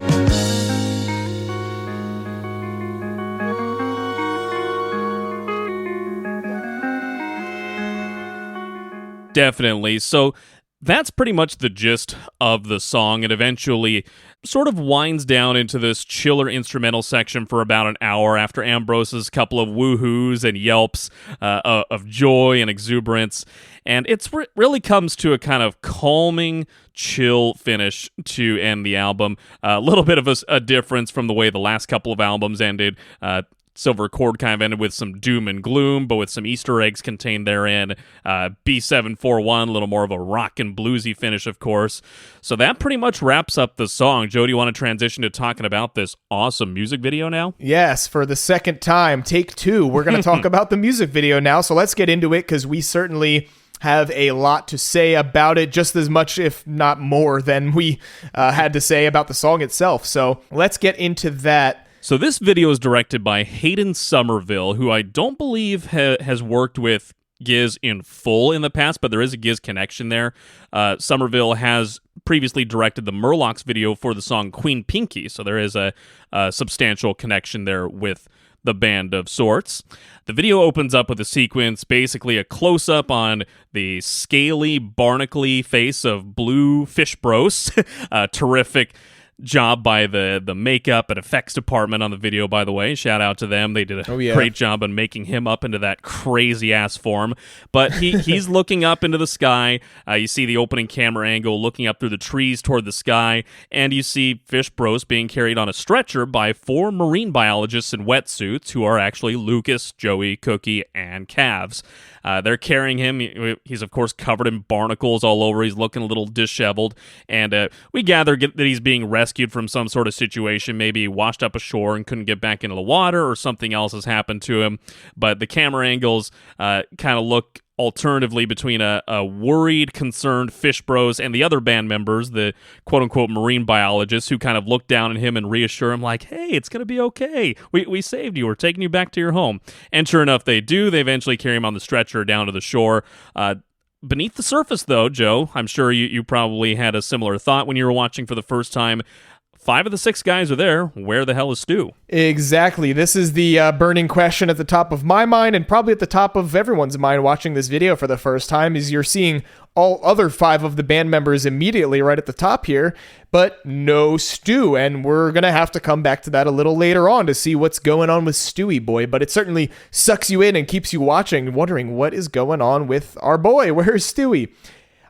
Definitely. So that's pretty much the gist of the song. It eventually sort of winds down into this chiller instrumental section for about an hour after Ambrose's couple of woohoos and yelps of joy and exuberance. And it really comes to a kind of calming, chill finish to end the album. A little bit of a difference from the way the last couple of albums ended. Silver Chord kind of ended with some doom and gloom, but with some Easter eggs contained therein. B741, a little more of a rock and bluesy finish, of course. So that pretty much wraps up the song. Joe, do you want to transition to talking about this awesome music video now? Yes, for the second time, take two. We're going to talk about the music video now, so let's get into it, because we certainly have a lot to say about it, just as much, if not more, than we had to say about the song itself. So let's get into that. So this video is directed by Hayden Somerville, who I don't believe has worked with Gizz in full in the past, but there is a Gizz connection there. Somerville has previously directed the Murlocs video for the song Queen Pinky, so there is a substantial connection there with the band of sorts. The video opens up with a sequence, basically a close-up on the scaly, barnacly face of Blue Fish Bros. Terrific job by the makeup and effects department on the video, by the way. Shout out to them. They did a great job on making him up into that crazy ass form. But he's looking up into the sky. You see the opening camera angle looking up through the trees toward the sky, and you see Fish Bros being carried on a stretcher by 4 marine biologists in wetsuits who are actually Lucas, Joey, Cookie, and Cavs. They're carrying him. He's, of course, covered in barnacles all over. He's looking a little disheveled. And we gather that he's being rescued from some sort of situation. Maybe he washed up ashore and couldn't get back into the water, or something else has happened to him. But the camera angles kind of look alternatively between a worried, concerned Fish Bros and the other band members, the quote-unquote marine biologists, who kind of look down at him and reassure him like, hey, it's going to be okay. We saved you. We're taking you back to your home. And sure enough, they do. They eventually carry him on the stretcher down to the shore. Beneath the surface, though, Joe, I'm sure you probably had a similar thought when you were watching for the first time. 5 of the 6 guys are there. Where the hell is Stu? Exactly. This is the burning question at the top of my mind, and probably at the top of everyone's mind watching this video for the first time, is you're seeing all other 5 of the band members immediately right at the top here, but no Stu, and we're going to have to come back to that a little later on to see what's going on with Stewie boy, but it certainly sucks you in and keeps you watching, wondering what is going on with our boy. Where's Stewie?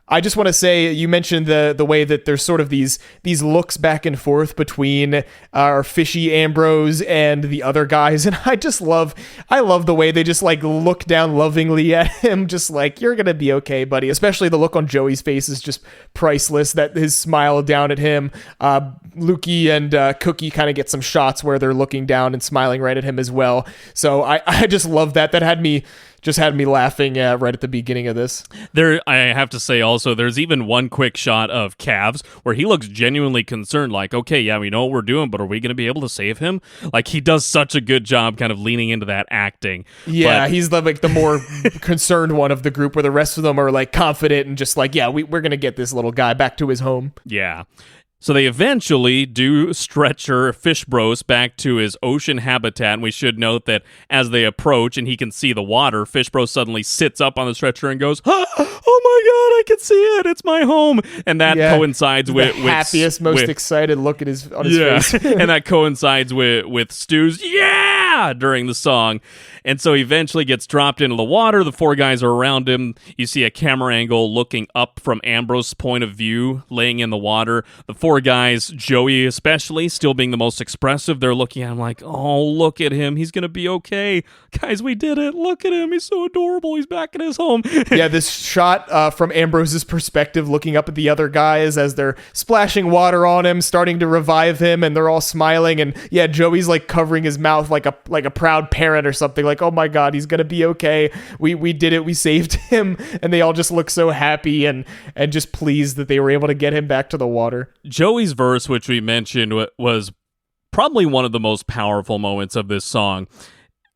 I just want to say, you mentioned the way that there's sort of these looks back and forth between our fishy Ambrose and the other guys, and I love the way they just like look down lovingly at him, just like, you're gonna be okay, buddy. Especially the look on Joey's face is just priceless. That his smile down at him. Lukey and Cookie kind of get some shots where they're looking down and smiling right at him as well. So I just love that. That had me just had me laughing right at the beginning of this. I have to say also, there's even one quick shot of Cavs where he looks genuinely concerned, like, okay, yeah, we know what we're doing, but are we going to be able to save him? Like, he does such a good job kind of leaning into that acting. Yeah, he's the more concerned one of the group, where the rest of them are like confident and just like, yeah, we're going to get this little guy back to his home. Yeah. So they eventually do stretcher Fish Bros back to his ocean habitat, and we should note that as they approach and he can see the water, Fish Bros suddenly sits up on the stretcher and goes, oh my god, I can see it, it's my home. And that coincides with the happiest, most excited look on his face. And that coincides with Stu's yeah during the song. And so he eventually gets dropped into the water. The four guys are around him. You see a camera angle looking up from Ambrose's point of view, laying in the water. The four guys, Joey especially, still being the most expressive, they're looking at him like, oh, look at him. He's going to be okay. Guys, we did it. Look at him. He's so adorable. He's back in his home. Yeah, this shot from Ambrose's perspective, looking up at the other guys as they're splashing water on him, starting to revive him, and they're all smiling. And yeah, Joey's like covering his mouth like a proud parent or something, like, oh my god, he's gonna be okay, we did it, we saved him. And they all just look so happy and just pleased that they were able to get him back to the water. Joey's verse, which we mentioned, was probably one of the most powerful moments of this song,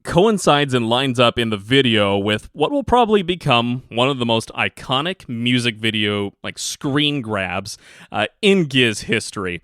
coincides and lines up in the video with what will probably become one of the most iconic music video like screen grabs in Gizz history.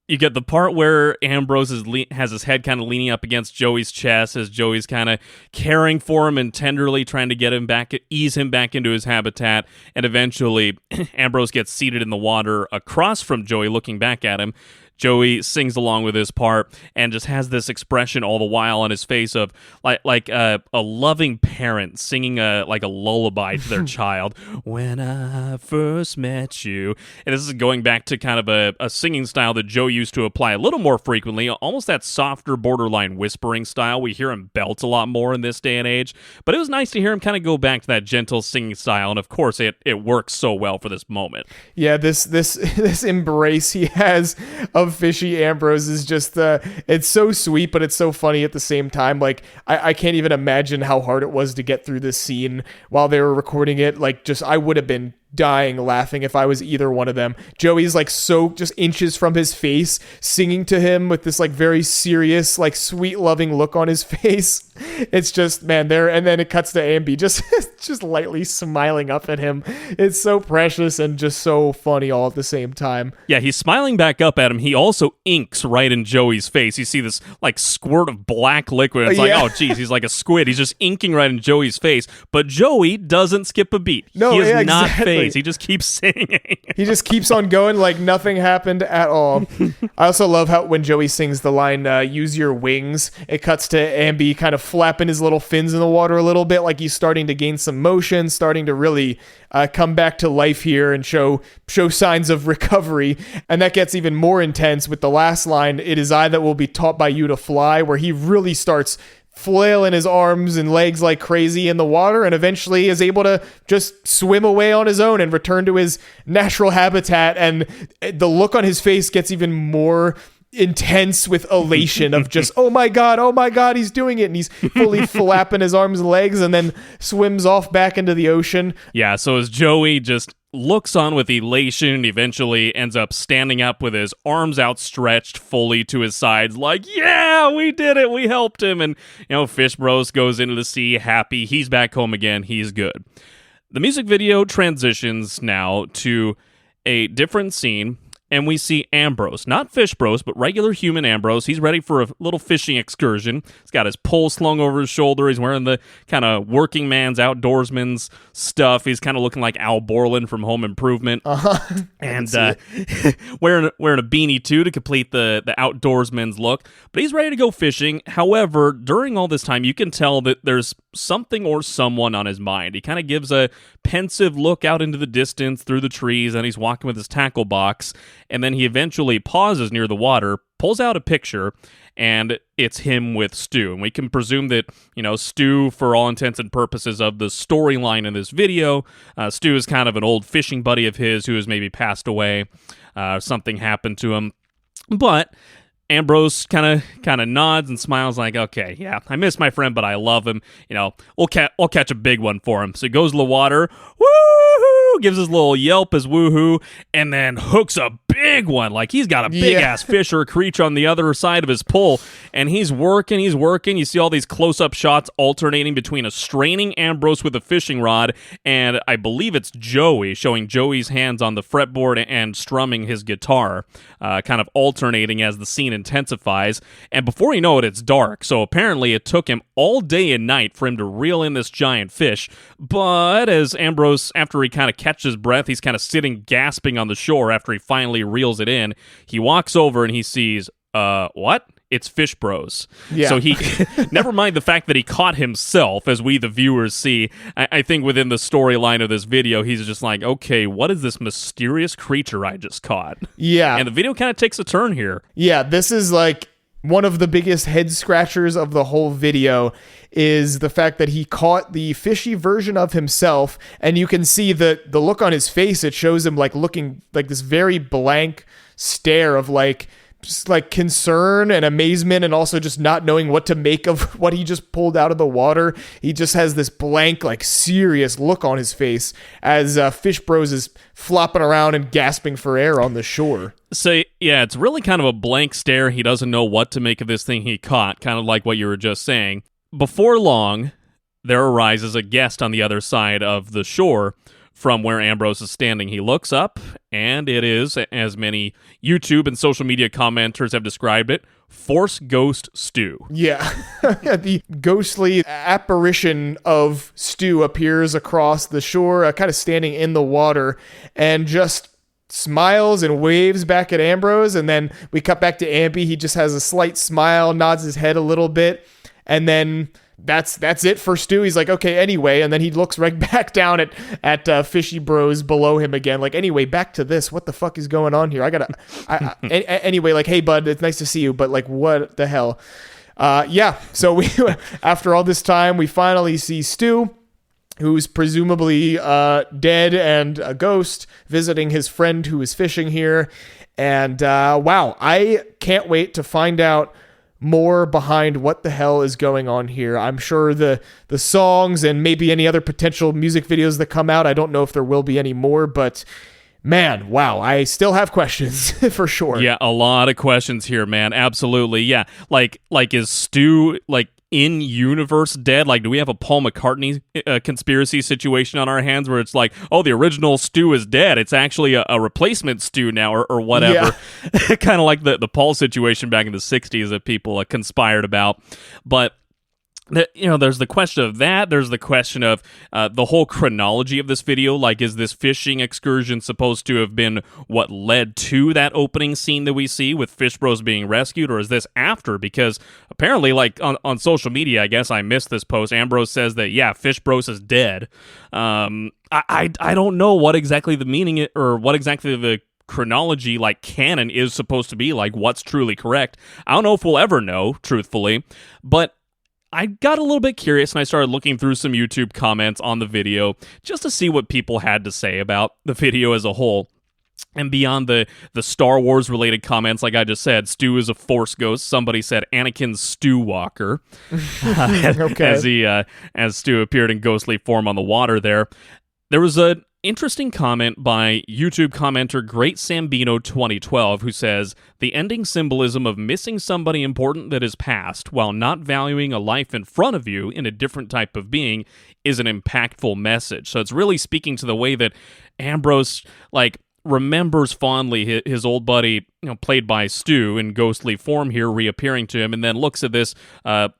You get the part where Ambrose has his head kind of leaning up against Joey's chest as Joey's kind of caring for him and tenderly trying to get him back, ease him back into his habitat. And eventually, Ambrose gets seated in the water across from Joey, looking back at him. Joey sings along with his part and just has this expression all the while on his face of like a loving parent singing like a lullaby to their child. When I first met you. And this is going back to kind of a singing style that Joe used to apply a little more frequently, almost that softer borderline whispering style. We hear him belt a lot more in this day and age, but it was nice to hear him kind of go back to that gentle singing style. And of course it works so well for this moment. Yeah, this embrace he has of Fishy Ambrose is just it's so sweet, but it's so funny at the same time. Like I can't even imagine how hard it was to get through this scene while they were recording it. Like, just I would have been dying laughing if I was either one of them. Joey's like so just inches from his face, singing to him with this like very serious, like sweet loving look on his face. It's just, man, there, and then it cuts to Ambi just lightly smiling up at him. It's so precious and just so funny all at the same time. Yeah, he's smiling back up at him. He also inks right in Joey's face. You see this like squirt of black liquid. It's like, oh geez, he's like a squid. He's just inking right in Joey's face. But Joey doesn't skip a beat. No, he is not exactly. He just keeps singing. He just keeps on going like nothing happened at all. I also love how when Joey sings the line, use your wings, it cuts to Ambi kind of flapping his little fins in the water a little bit, like he's starting to gain some motion, starting to really come back to life here and show signs of recovery. And that gets even more intense with the last line, it is I that will be taught by you to fly, where he really starts flailing his arms and legs like crazy in the water and eventually is able to just swim away on his own and return to his natural habitat. And the look on his face gets even more intense with elation of just, oh my god, he's doing it. And he's fully flapping his arms and legs and then swims off back into the ocean. Yeah, so as Joey just looks on with elation and eventually ends up standing up with his arms outstretched fully to his sides like, yeah, we did it, we helped him. And, Fish Bros goes into the sea happy. He's back home again. He's good. The music video transitions now to a different scene. And we see Ambrose, not Fish Bros, but regular human Ambrose. He's ready for a little fishing excursion. He's got his pole slung over his shoulder. He's wearing the kind of working man's, outdoorsman's stuff. He's kind of looking like Al Borland from Home Improvement. And wearing a beanie, too, to complete the outdoorsman's look. But he's ready to go fishing. However, during all this time, you can tell that there's something or someone on his mind. He kind of gives a pensive look out into the distance through the trees, and he's walking with his tackle box. And then he eventually pauses near the water, pulls out a picture, and it's him with Stu. And we can presume that, Stu, for all intents and purposes of the storyline in this video, Stu is kind of an old fishing buddy of his who has maybe passed away. Something happened to him. But Ambrose kind of nods and smiles like, okay, yeah, I miss my friend, but I love him. I'll catch a big one for him. So he goes to the water, woohoo, gives his little yelp as woohoo, and then hooks a big one. Like he's got a big ass fish or a creature on the other side of his pole, and he's working. You see all these close-up shots alternating between a straining Ambrose with a fishing rod, and I believe it's Joey, showing Joey's hands on the fretboard and strumming his guitar, kind of alternating as the scene intensifies. And before you know it, it's dark. So apparently it took him all day and night for him to reel in this giant fish. But as Ambrose, after he kind of catches his breath, he's kind of sitting gasping on the shore after he finally reels it in. He walks over and he sees, what? It's Fish Bros. Yeah. So he, never mind the fact that he caught himself, as we the viewers see, I think within the storyline of this video, he's just like, okay, what is this mysterious creature I just caught? Yeah. And the video kind of takes a turn here. Yeah, this is like one of the biggest head scratchers of the whole video is the fact that he caught the fishy version of himself, and you can see the look on his face. It shows him like looking like this very blank stare of like just like concern and amazement, and also just not knowing what to make of what he just pulled out of the water. He just has this blank, like serious look on his face as Fish Bros is flopping around and gasping for air on the shore. So, yeah, it's really kind of a blank stare. He doesn't know what to make of this thing he caught, kind of like what you were just saying. Before long, there arises a guest on the other side of the shore from where Ambrose is standing. He looks up, and it is, as many YouTube and social media commenters have described it, Force Ghost Stu. Yeah. The ghostly apparition of Stu appears across the shore, kind of standing in the water, and just smiles and waves back at Ambrose. And then we cut back to Ampy. He just has a slight smile, nods his head a little bit, and then that's it for Stu. He's like, okay, anyway, and then he looks right back down at Fishy Bros below him again, like, anyway, back to this. What the fuck is going on here? Anyway, like, hey bud, it's nice to see you, but like, what the hell? Yeah. So we, after all this time, we finally see Stu, who's presumably dead and a ghost, visiting his friend who is fishing here. And wow, I can't wait to find out more behind what the hell is going on here. I'm sure the songs and maybe any other potential music videos that come out, I don't know if there will be any more, but man, wow, I still have questions for sure. Yeah, a lot of questions here, man. Absolutely. Yeah. Like is Stu like in universe dead? Like, do we have a Paul McCartney conspiracy situation on our hands where it's like, oh, the original Stu is dead, it's actually a replacement Stu now, or whatever? Yeah. Kind of like the Paul situation back in the 60s that people conspired about. But there's the question of that. There's the question of the whole chronology of this video. Like, is this fishing excursion supposed to have been what led to that opening scene that we see with Fish Bros being rescued, or is this after? Because apparently, like, on social media, I guess I missed this post, Ambrose says that, yeah, Fish Bros is dead. I don't know what exactly the meaning or what exactly the chronology, like canon, is supposed to be, like what's truly correct. I don't know if we'll ever know, truthfully, but I got a little bit curious and I started looking through some YouTube comments on the video just to see what people had to say about the video as a whole. And beyond the Star Wars related comments, like I just said, Stu is a Force ghost. Somebody said Anakin's Stu Walker. Okay. As Stu appeared in ghostly form on the water there. There was an interesting comment by YouTube commenter Great Sambino 2012 who says, the ending symbolism of missing somebody important that is past while not valuing a life in front of you in a different type of being is an impactful message. So it's really speaking to the way that Ambrose, like, remembers fondly his old buddy, played by Stu in ghostly form here, reappearing to him, and then looks at this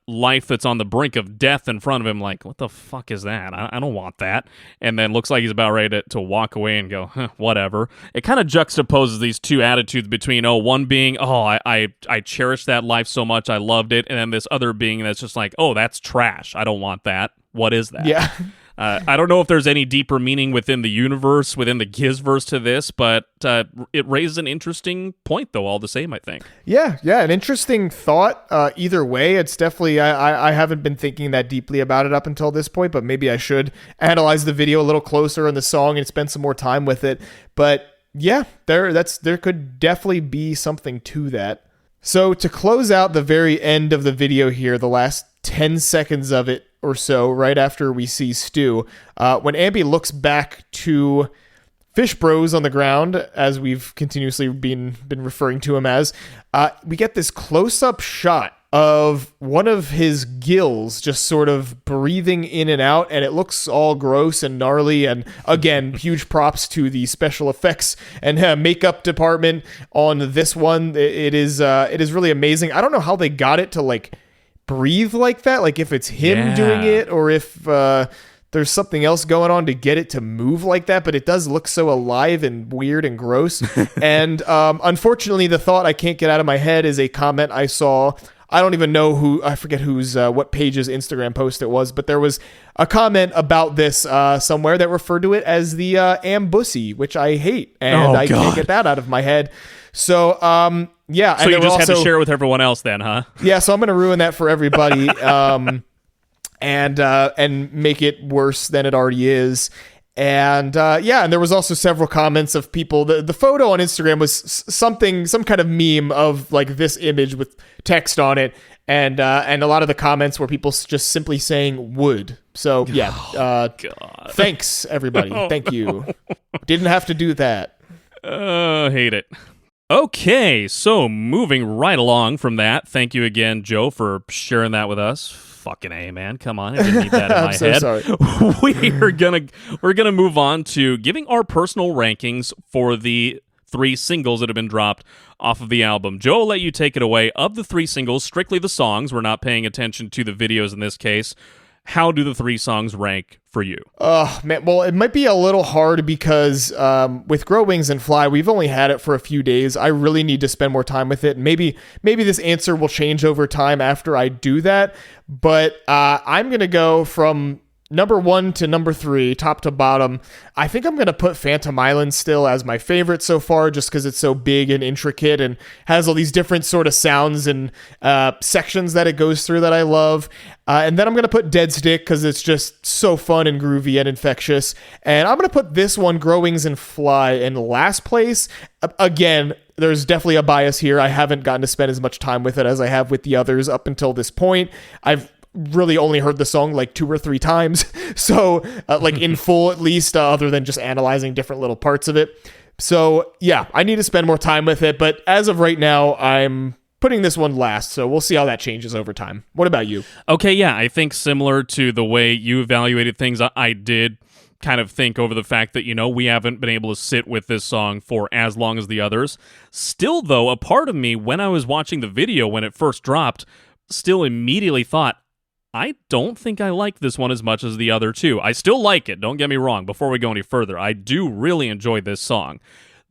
life that's on the brink of death in front of him like, what the fuck is that? I don't want that. And then looks like he's about ready to walk away and go, whatever. It kind of juxtaposes these two attitudes between, one being, I cherished that life so much, I loved it, and then this other being that's just like, that's trash, I don't want that. What is that? Yeah. I don't know if there's any deeper meaning within the universe, within the Gizzverse to this, but it raises an interesting point, though, all the same, I think. Yeah, an interesting thought. Either way, it's definitely, I haven't been thinking that deeply about it up until this point, but maybe I should analyze the video a little closer and the song and spend some more time with it. But yeah, there could definitely be something to that. So to close out the very end of the video here, the last 10 seconds of it or so, right after we see Stu, when Ambi looks back to Fish Bros on the ground, as we've continuously been referring to him as, we get this close-up shot of one of his gills just sort of breathing in and out, and it looks all gross and gnarly. And again, huge props to the special effects and makeup department on this one. It is really amazing. I don't know how they got it to like breathe like that, like if it's him doing it or if there's something else going on to get it to move like that, but it does look so alive and weird and gross. And unfortunately, the thought I can't get out of my head is a comment I saw. I don't even know who, I forget what page's Instagram post it was, but there was a comment about this somewhere that referred to it as the ambussy, which I hate, and I can't get that out of my head. So, yeah. So you just had to share it with everyone else then, huh? Yeah, so I'm going to ruin that for everybody and make it worse than it already is. And and there was also several comments of people. The photo on Instagram was some kind of meme of like this image with text on it, and a lot of the comments were people just simply saying "would." So yeah, thanks everybody. Thank you. Didn't have to do that. Hate it. Okay, so moving right along from that, thank you again, Joe, for sharing that with us. Fucking A, man. Come on. I didn't need that in my I'm so head. sorry. We're gonna move on to giving our personal rankings for the 3 singles that have been dropped off of the album. Joe, I'll let you take it away. Of the 3 singles, strictly the songs, we're not paying attention to the videos in this case. How do the 3 songs rank for you? Man, well, it might be a little hard because with Grow Wings and Fly, we've only had it for a few days. I really need to spend more time with it. Maybe this answer will change over time after I do that. But I'm going to go from number 1 to number 3, top to bottom. I think I'm going to put Phantom Island still as my favorite so far, just because it's so big and intricate and has all these different sort of sounds and sections that it goes through that I love. And then I'm going to put Dead Stick because it's just so fun and groovy and infectious. And I'm going to put this one, Grow Wings and Fly, in last place. Again, there's definitely a bias here. I haven't gotten to spend as much time with it as I have with the others up until this point. I've really only heard the song like 2 or 3 times. So like in full, at least, other than just analyzing different little parts of it. So yeah, I need to spend more time with it. But as of right now, I'm putting this one last. So we'll see how that changes over time. What about you? Okay, yeah, I think similar to the way you evaluated things, I did kind of think over the fact that, we haven't been able to sit with this song for as long as the others. Still, though, a part of me, when I was watching the video when it first dropped, still immediately thought, I don't think I like this one as much as the other 2. I still like it, don't get me wrong. Before we go any further, I do really enjoy this song.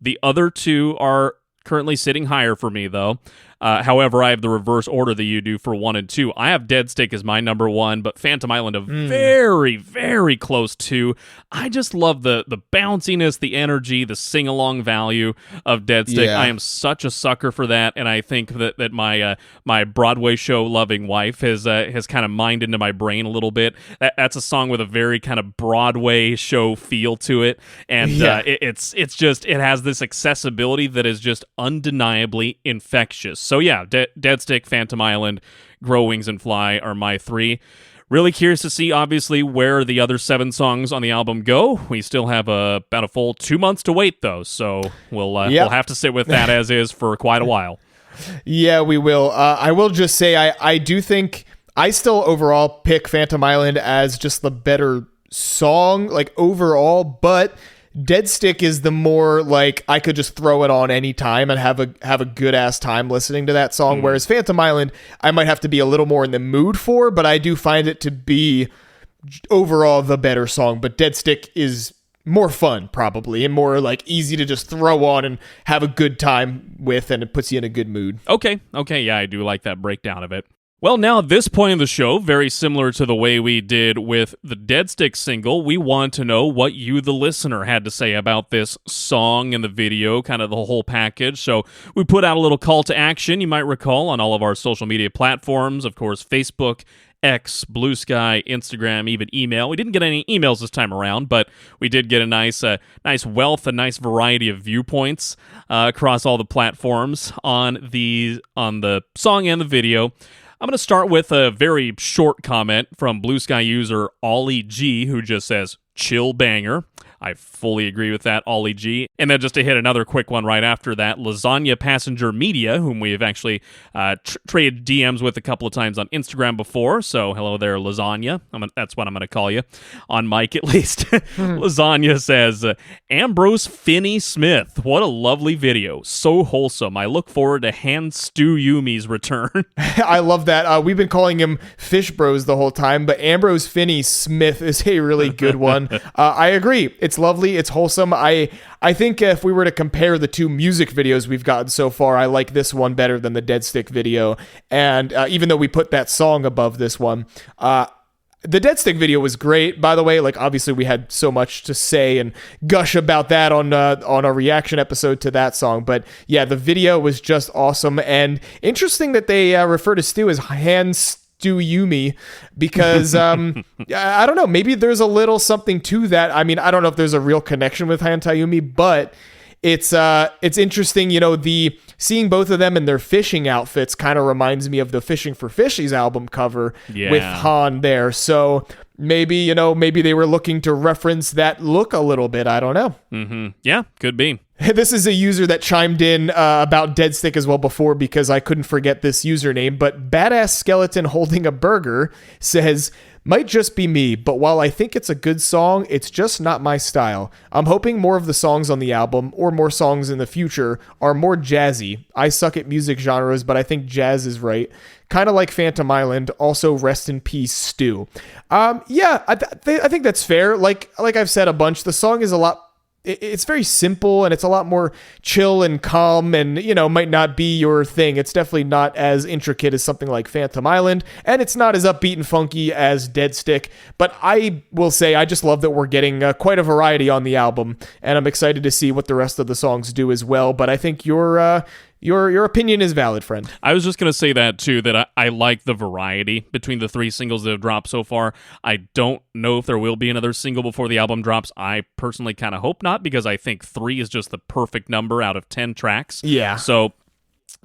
The other 2 are currently sitting higher for me, though. However, I have the reverse order that you do for 1 and 2. I have Dead Stick as my number 1, but Phantom Island a very, very close 2. I just love the bounciness, the energy, the sing-along value of Dead Stick. Yeah. I am such a sucker for that, and I think that my Broadway show-loving wife has kind of mined into my brain a little bit. That's a song with a very kind of Broadway show feel to it, and it's just, it has this accessibility that is just undeniably infectious. So yeah, Dead Stick, Phantom Island, Grow Wings and Fly are my 3. Really curious to see, obviously, where the other 7 songs on the album go. We still have about a full 2 months to wait, though, so we'll have to sit with that as is for quite a while. Yeah, we will. I will just say I do think I still overall pick Phantom Island as just the better song, like overall, but Dead Stick is the more like I could just throw it on any time and have a good ass time listening to that song. Whereas Phantom Island, I might have to be a little more in the mood for, but I do find it to be overall the better song. But Dead Stick is more fun probably and more like easy to just throw on and have a good time with, and it puts you in a good mood. Okay, yeah, I do like that breakdown of it. Well, now at this point in the show, very similar to the way we did with the Dead Stick single, we want to know what you, the listener, had to say about this song and the video, kind of the whole package. So we put out a little call to action, you might recall, on all of our social media platforms, of course, Facebook X, Blue Sky, Instagram, even email. We didn't get any emails this time around, but we did get a nice wealth, a nice variety of viewpoints across all the platforms on the song and the video. I'm going to start with a very short comment from Blue Sky user Ollie G, who just says, "Chill banger." I fully agree with that, Ollie G. And then just to hit another quick one right after that, Lasagna Passenger Media, whom we have actually traded DMs with a couple of times on Instagram before. So hello there, Lasagna. That's what I'm going to call you, on mic at least. Lasagna says, Ambrose Finney Smith. What a lovely video. So wholesome. I look forward to Han Stu Yumi's return. I love that. We've been calling him Fish Bros the whole time, but Ambrose Finney Smith is a really good one. I agree. It's lovely. It's wholesome. I think if we were to compare the two music videos we've gotten so far, I like this one better than the Dead Stick video. And even though we put that song above this one, the Dead Stick video was great, by the way. Like, obviously, we had so much to say and gush about that on a reaction episode to that song. But yeah, the video was just awesome. And interesting that they refer to Stu as Hans Stu Yumi, because I don't know, maybe there's a little something to that. I mean, I don't know if there's a real connection with Hanta Yumi, but it's interesting, seeing both of them in their fishing outfits kind of reminds me of the Fishing for Fishies album cover with Han there. So maybe they were looking to reference that look a little bit. I don't know. Mm-hmm. Yeah, could be. This is a user that chimed in about Dead Stick as well before, because I couldn't forget this username. But Badass Skeleton Holding a Burger says, "Might just be me, but while I think it's a good song, it's just not my style. I'm hoping more of the songs on the album, or more songs in the future, are more jazzy. I suck at music genres, but I think jazz is right. Kind of like Phantom Island. Also, rest in peace, Stu." Yeah, I think that's fair. Like I've said a bunch, the song is it's very simple, and it's a lot more chill and calm, and might not be your thing. It's definitely not as intricate as something like Phantom Island, and it's not as upbeat and funky as Dead Stick. But I will say I just love that we're getting quite a variety on the album, and I'm excited to see what the rest of the songs do as well. But I think your opinion is valid, friend. I was just going to say that too, that I like the variety between the three singles that have dropped so far. I don't know if there will be another single before the album drops. I personally kind of hope not, because I think 3 is just the perfect number out of 10 tracks. Yeah. So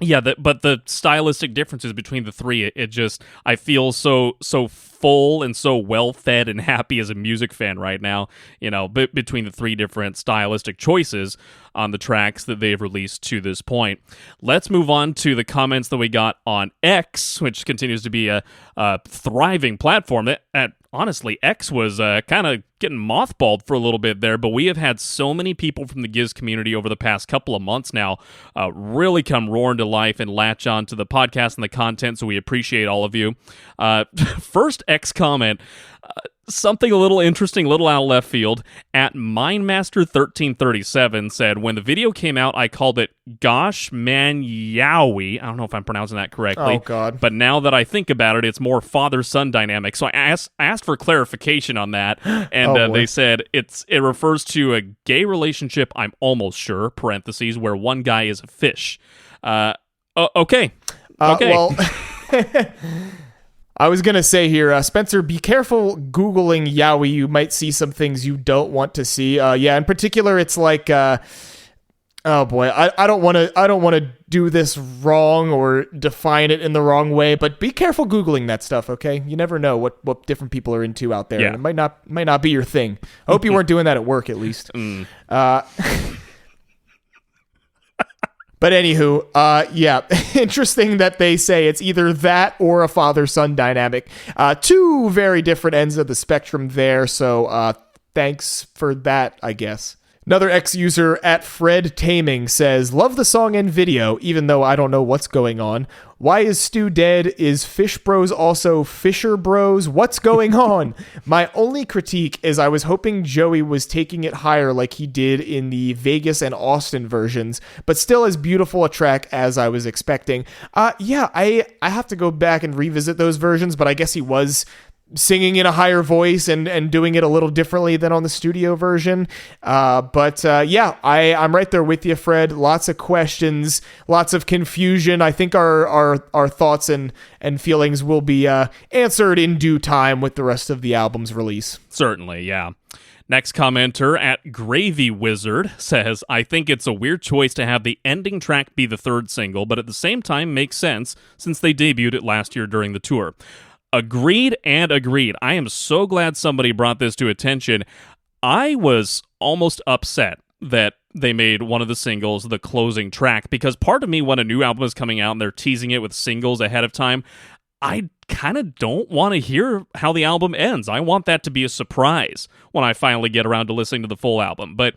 yeah, but the stylistic differences between the three, I feel so full and so well fed and happy as a music fan right now, between the three different stylistic choices on the tracks that they've released to this point. Let's move on to the comments that we got on X, which continues to be a thriving platform. That honestly, X was kind of getting mothballed for a little bit there, but we have had so many people from the Gizz community over the past couple of months now really come roaring to life and latch on to the podcast and the content, so we appreciate all of you. First X comment, something a little interesting, a little out of left field, at Mindmaster1337 said, "When the video came out, I called it Gosh Man Yowie." I don't know if I'm pronouncing that correctly. Oh, God. But now that I think about it, it's more father-son dynamic. So I asked for clarification on that, and they said it refers to a gay relationship, I'm almost sure, parentheses, where one guy is a fish. Okay. Well, I was going to say here, Spencer, be careful Googling Yowie. You might see some things you don't want to see. Yeah, in particular, it's like, oh boy, I don't want to do this wrong or define it in the wrong way, but be careful Googling that stuff, okay? You never know what different people are into out there. Yeah. And it might not be your thing. I hope you weren't doing that at work, at least. But anywho, yeah, interesting that they say it's either that or a father-son dynamic. Two very different ends of the spectrum there, so thanks for that, I guess. Another ex-user at Fred Taming says, "Love the song and video, even though I don't know what's going on. Why is Stu dead? Is Fish Bros also Fisher Bros? What's going on? My only critique is I was hoping Joey was taking it higher like he did in the Vegas and Austin versions, but still as beautiful a track as I was expecting." Yeah, I have to go back and revisit those versions, but I guess he was singing in a higher voice and doing it a little differently than on the studio version. But I'm right there with you, Fred. Lots of questions, lots of confusion. I think our thoughts and feelings will be answered in due time with the rest of the album's release. Certainly, yeah. Next commenter at Gravy Wizard says, I think it's a weird choice to have the ending track be the third single, but at the same time makes sense since they debuted it last year during the tour. Agreed and agreed. I am so glad somebody brought this to attention. I was almost upset that they made one of the singles the closing track, because part of me, when a new album is coming out and they're teasing it with singles ahead of time, I kind of don't want to hear how the album ends. I want that to be a surprise when I finally get around to listening to the full album. But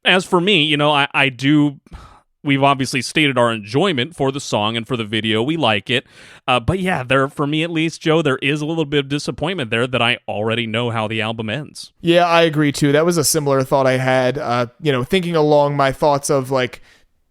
as for me, I do... We've obviously stated our enjoyment for the song and for the video. We like it. But yeah, for me at least, Joe, there is a little bit of disappointment there that I already know how the album ends. Yeah, I agree too. That was a similar thought I had, thinking along my thoughts of like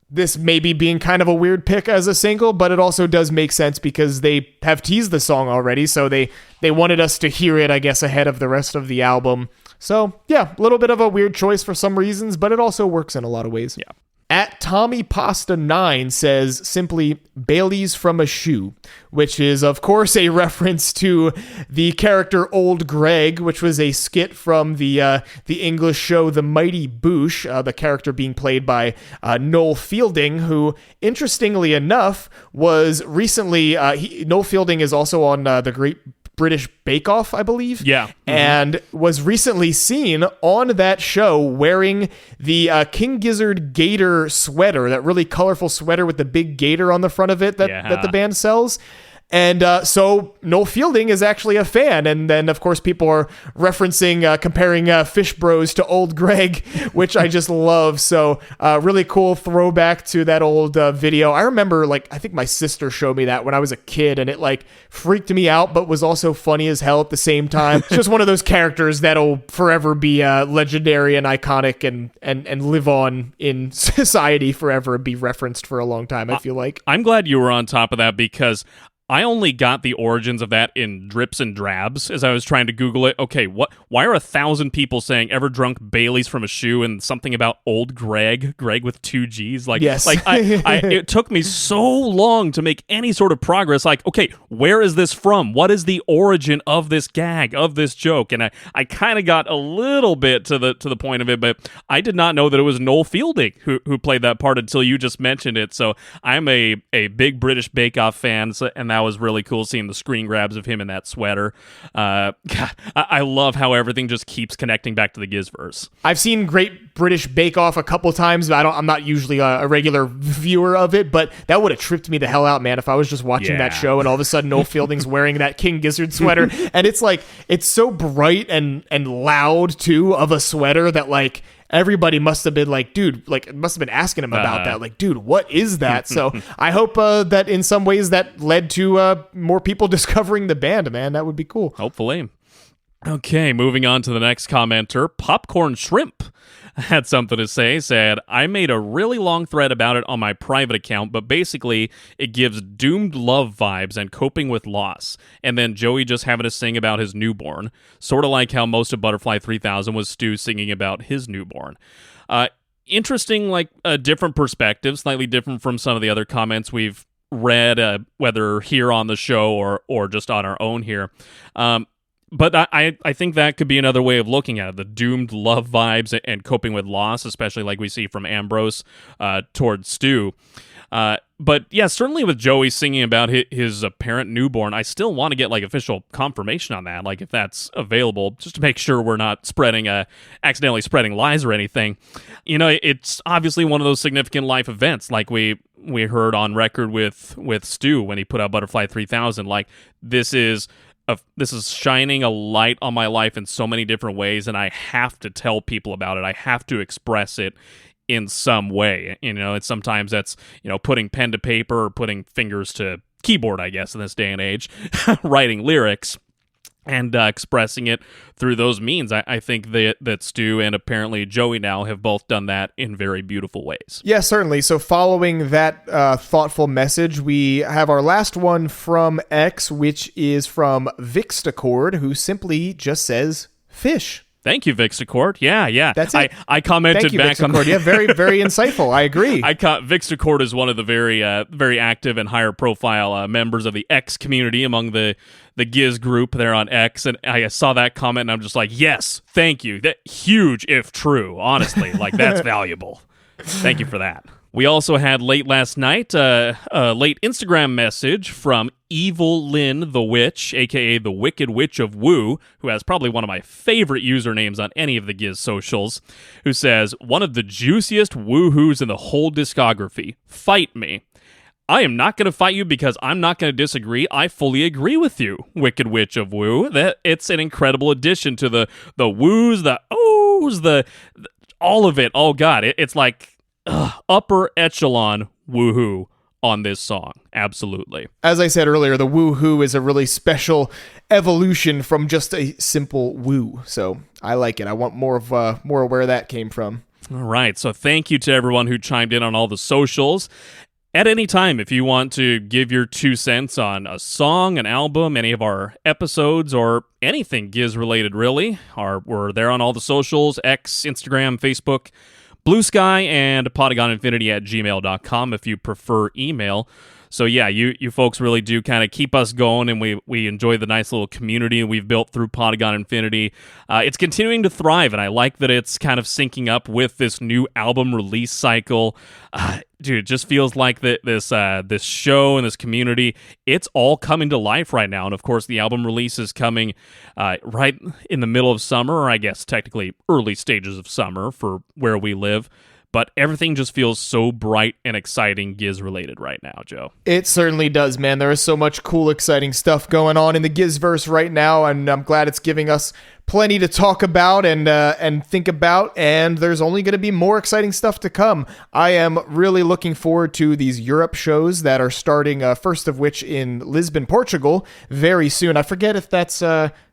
this maybe being kind of a weird pick as a single, but it also does make sense because they have teased the song already. So they wanted us to hear it, I guess, ahead of the rest of the album. So yeah, a little bit of a weird choice for some reasons, but it also works in a lot of ways. Yeah. At Tommy Pasta 9 says simply Bailey's from a shoe, which is of course a reference to the character Old Greg, which was a skit from the English show The Mighty Boosh, the character being played by Noel Fielding, who interestingly enough was recently Noel Fielding is also on the Great British Bake Off, I believe. Yeah. Mm-hmm. And was recently seen on that show wearing the King Gizzard gator sweater, that really colorful sweater with the big gator on the front of it that the band sells. And so Noel Fielding is actually a fan. And then, of course, people are referencing, comparing Fish Bros to Old Greg, which I just love. So really cool throwback to that old video. I remember, I think my sister showed me that when I was a kid, and it, freaked me out, but was also funny as hell at the same time. It's just one of those characters that'll forever be legendary and iconic and live on in society forever and be referenced for a long time, I feel like. I'm glad you were on top of that, because I only got the origins of that in drips and drabs as I was trying to Google it. Okay, why are 1,000 people saying ever drunk Bailey's from a shoe and something about Old Greg with 2 G's? Yes. It took me so long to make any sort of progress. Okay, where is this from? What is the origin of this gag, of this joke? And I kind of got a little bit to the point of it, but I did not know that it was Noel Fielding who played that part until you just mentioned it. So I'm a big British Bake Off fan, and that was really cool seeing the screen grabs of him in that sweater. God, I love how everything just keeps connecting back to the Gizzverse. I've seen Great British Bake Off a couple times, but I'm not usually a regular viewer of it, but that would have tripped me the hell out, man, if I was just watching that show and all of a sudden Noel Fielding's wearing that King Gizzard sweater. And it's so bright and loud too of a sweater that everybody must have been dude, must have been asking him about that. Dude, what is that? So I hope that in some ways that led to more people discovering the band, man. That would be cool. Hopefully. Okay, moving on to the next commenter. Popcorn Shrimp had something to say, said, I made a really long thread about it on my private account, but basically it gives doomed love vibes and coping with loss. And then Joey just having to sing about his newborn, sort of like how most of Butterfly 3000 was Stu singing about his newborn. Interesting, different perspective, slightly different from some of the other comments we've read, whether here on the show or just on our own here. But I think that could be another way of looking at it, the doomed love vibes and coping with loss, especially like we see from Ambrose towards Stu. But yeah, certainly with Joey singing about his apparent newborn, I still want to get official confirmation on that, if that's available, just to make sure we're not accidentally spreading lies or anything. It's obviously one of those significant life events, like we heard on record with Stu when he put out Butterfly 3000. This is shining a light on my life in so many different ways, and I have to tell people about it. I have to express it in some way. It's sometimes that's, putting pen to paper or putting fingers to keyboard, I guess, in this day and age, writing lyrics. and expressing it through those means. I think that Stu and apparently Joey now have both done that in very beautiful ways. Yeah, certainly. So following that thoughtful message, we have our last one from X, which is from Vixtacord, who simply just says, fish. Thank you, Vixtacord. Yeah. That's it. I commented Thank you, back on Vixtacord. Yeah, very, very insightful. I agree. Vixtacord is one of the very active and higher profile members of the X community among the Gizz group there on X, and I saw that comment, and I'm just like, yes, thank you. That huge, if true, honestly, like that's valuable. Thank you for that. We also had late last night a late Instagram message from Evil Lynn the Witch, aka the Wicked Witch of Woo, who has probably one of my favorite usernames on any of the Gizz socials, who says, one of the juiciest woohoos in the whole discography. Fight me. I am not going to fight you because I'm not going to disagree. I fully agree with you, Wicked Witch of Woo. That it's an incredible addition to the woos, the ohs, the all of it. Oh God, it's like upper echelon woohoo on this song. Absolutely. As I said earlier, the woohoo is a really special evolution from just a simple woo. So I like it. I want more of where that came from. All right. So thank you to everyone who chimed in on all the socials. At any time, if you want to give your 2 cents on a song, an album, any of our episodes, or anything Gizz related, really, we're there on all the socials, X, Instagram, Facebook, Blue Sky, and PodagonInfinity@gmail.com if you prefer email. So yeah, you folks really do kind of keep us going, and we enjoy the nice little community we've built through Podagon Infinity. It's continuing to thrive, and I like that it's kind of syncing up with this new album release cycle. Dude, it just feels like this show and this community, it's all coming to life right now. And of course, the album release is coming right in the middle of summer, or I guess technically early stages of summer for where we live. But everything just feels so bright and exciting Gizz related right now, Joe. It certainly does, man. There is so much cool, exciting stuff going on in the Gizzverse right now, and I'm glad it's giving us plenty to talk about and think about, and there's only going to be more exciting stuff to come. I am really looking forward to these Europe shows that are starting, first of which in Lisbon, Portugal, very soon. I forget if that's...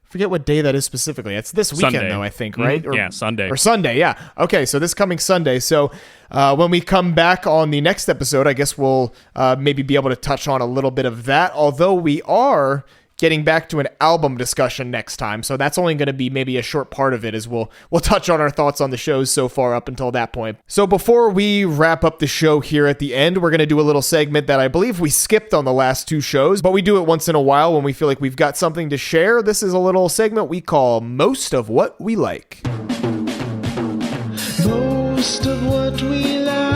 forget what day that is specifically. It's this weekend, Sunday. though, I think, right? Yeah, Sunday. Or Sunday, yeah. Okay, so this coming Sunday. So when we come back on the next episode, I guess we'll maybe be able to touch on a little bit of that, although we are getting back to an album discussion next time. So that's only going to be maybe a short part of it, as we'll touch on our thoughts on the shows so far up until that point. So before we wrap up the show here at the end, we're going to do a little segment that I believe we skipped on the last 2 shows, but we do it once in a while when we feel like we've got something to share. This is a little segment we call Most of What We Like. Most of what we like.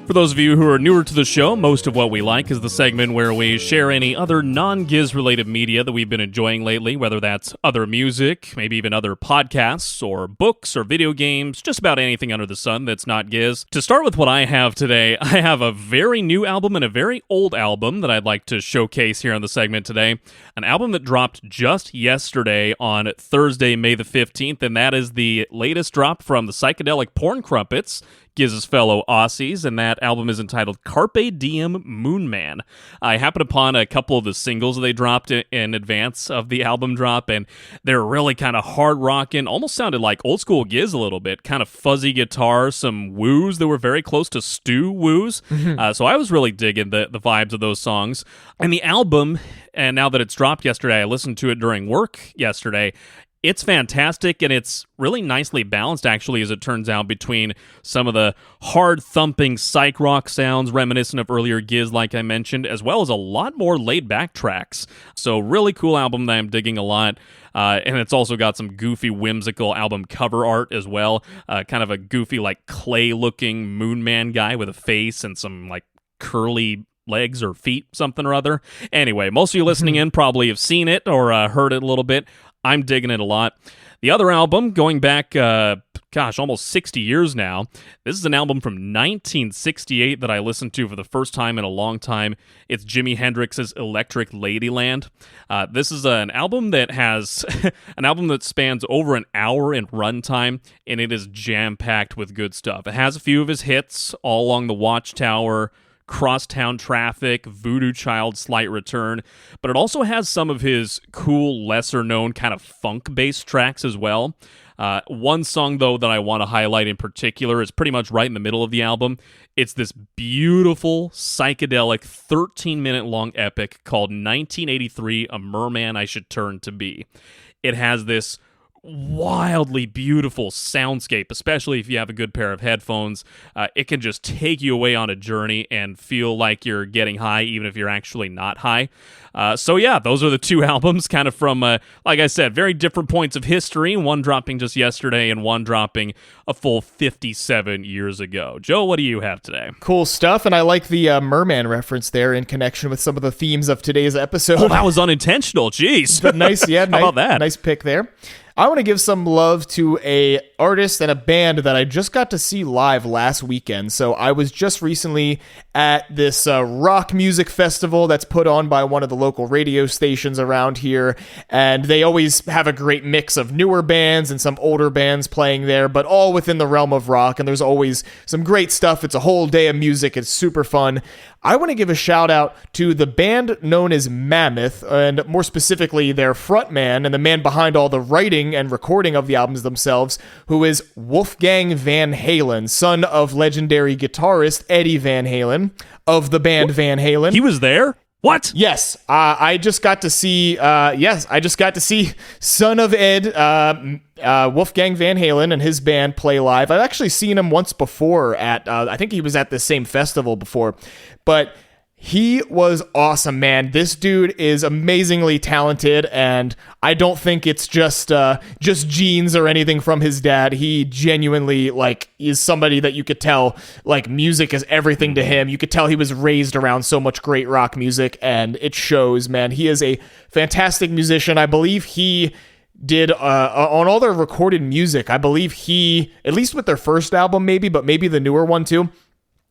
For those of you who are newer to the show, Most of What We Like is the segment where we share any other non-Gizz related media that we've been enjoying lately, whether that's other music, maybe even other podcasts, or books, or video games, just about anything under the sun that's not Gizz. To start with what I have today, I have a very new album and a very old album that I'd like to showcase here on the segment today. An album that dropped just yesterday on Thursday, May the 15th, and that is the latest drop from the Psychedelic Porn Crumpets, Gizz's fellow Aussies, and that album is entitled Carpe Diem Moon Man. I happened upon a couple of the singles they dropped in advance of the album drop, and they're really kind of hard rocking, almost sounded like old school Gizz a little bit, kind of fuzzy guitar, some woos that were very close to Stu woos. So I was really digging the vibes of those songs. And the album, and now that it's dropped yesterday, I listened to it during work yesterday. It's fantastic, and it's really nicely balanced, actually, as it turns out, between some of the hard-thumping psych rock sounds reminiscent of earlier Gizz, like I mentioned, as well as a lot more laid-back tracks. So really cool album that I'm digging a lot. And it's also got some goofy, whimsical album cover art as well. Kind of a goofy, like, clay-looking Moon Man guy with a face and some, like, curly legs or feet, something or other. Anyway, most of you listening in probably have seen it or heard it a little bit. I'm digging it a lot. The other album, going back, almost 60 years now, this is an album from 1968 that I listened to for the first time in a long time. It's Jimi Hendrix's Electric Ladyland. This is an album that has an album that spans over an hour in runtime, and it is jam-packed with good stuff. It has a few of his hits all along the Watchtower, Crosstown Traffic, Voodoo Child, Slight Return, but it also has some of his cool, lesser-known kind of funk-based tracks as well. One song, though, that I want to highlight in particular is pretty much right in the middle of the album. It's this beautiful, psychedelic, 13-minute-long epic called 1983, A Merman I Should Turn to Be. It has this wildly beautiful soundscape, especially if you have a good pair of headphones. It can just take you away on a journey and feel like you're getting high, even if you're actually not high. So yeah, those are the two albums, kind of from, like I said, very different points of history, one dropping just yesterday and one dropping a full 57 years ago. Joe, what do you have today? Cool stuff, and I like the merman reference there in connection with some of the themes of today's episode. Oh, that was unintentional, jeez. But nice, yeah, How about that? Nice pick there. I want to give some love to a artist and a band that I just got to see live last weekend. So I was just recently at this rock music festival that's put on by one of the local radio stations around here, and they always have a great mix of newer bands and some older bands playing there, but all within the realm of rock, and there's always some great stuff. It's a whole day of music. It's super fun. I want to give a shout out to the band known as Mammoth, and more specifically their frontman and the man behind all the writing and recording of the albums themselves, who is Wolfgang Van Halen, son of legendary guitarist Eddie Van Halen of the band Van Halen. He was there? What? Yes, I just got to see. Son of Ed, Wolfgang Van Halen, and his band play live. I've actually seen him once before at. I think he was at the same festival before, but he was awesome, man. This dude is amazingly talented, and I don't think it's just genes or anything from his dad. He genuinely, is somebody that you could tell, music is everything to him. You could tell he was raised around so much great rock music, and it shows, man. He is a fantastic musician. I believe he did on all their recorded music. I believe he, at least with their first album maybe, but maybe the newer one too,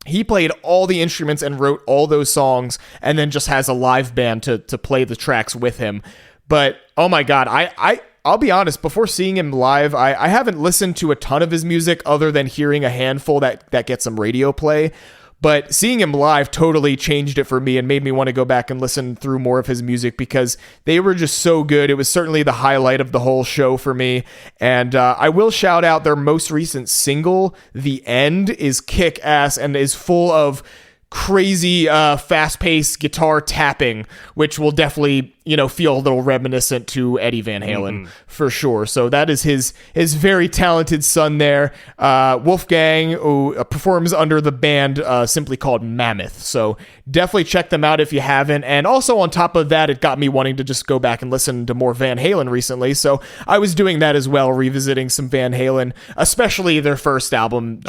he played all the instruments and wrote all those songs, and then just has a live band to play the tracks with him. But, oh my God, I'll be honest, before seeing him live, I haven't listened to a ton of his music other than hearing a handful that get some radio play. But seeing him live totally changed it for me and made me want to go back and listen through more of his music, because they were just so good. It was certainly the highlight of the whole show for me. And I will shout out their most recent single, The End, is kick-ass and is full of crazy fast-paced guitar tapping, which will definitely feel a little reminiscent to Eddie Van Halen for sure. So that is his very talented son there, Wolfgang, who performs under the band simply called Mammoth. So definitely check them out if you haven't. And also on top of that, it got me wanting to just go back and listen to more Van Halen recently. So I was doing that as well, revisiting some Van Halen, especially their first album.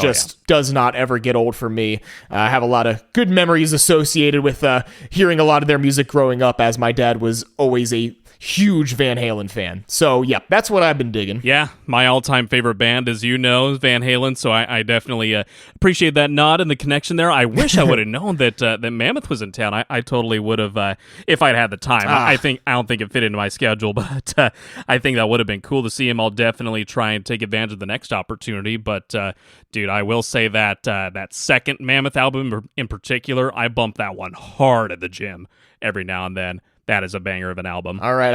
Does not ever get old for me. I have a lot of good memories associated with hearing a lot of their music growing up, as my dad was always a huge Van Halen fan. So yeah, that's what I've been digging. Yeah, my all-time favorite band, as you know, is Van Halen, so I definitely appreciate that nod and the connection there. I wish I would have known that Mammoth was in town. I totally would have, if I'd had the time. I don't think it fit into my schedule, but I think that would have been cool to see him. I'll definitely try and take advantage of the next opportunity, but dude, I will say that that second Mammoth album in particular, I bump that one hard at the gym every now and then. That is a banger of an album. All right,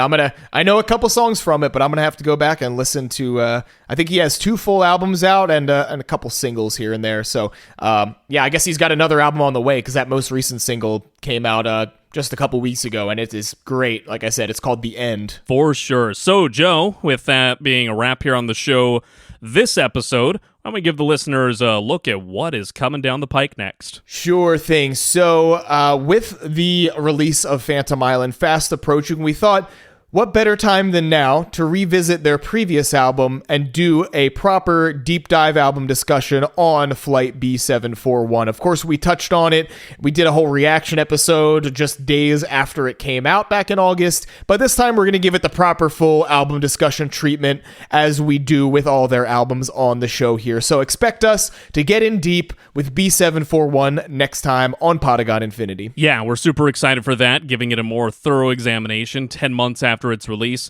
I know a couple songs from it, but I'm going to have to go back and listen to, I think he has 2 full albums out and a couple singles here and there. So, yeah, I guess he's got another album on the way, because that most recent single came out just a couple weeks ago, and it is great. Like I said, it's called The End. For sure. So, Joe, with that being a wrap here on the show this episode, I'm going to give the listeners a look at what is coming down the pike next. Sure thing. So with the release of Phantom Island fast approaching, we thought, what better time than now to revisit their previous album and do a proper deep dive album discussion on Flight B741. Of course, we touched on it. We did a whole reaction episode just days after it came out back in August, but this time we're going to give it the proper full album discussion treatment, as we do with all their albums on the show here. So expect us to get in deep with B741 next time on Podagon Infinity. Yeah, we're super excited for that, giving it a more thorough examination 10 months after its release.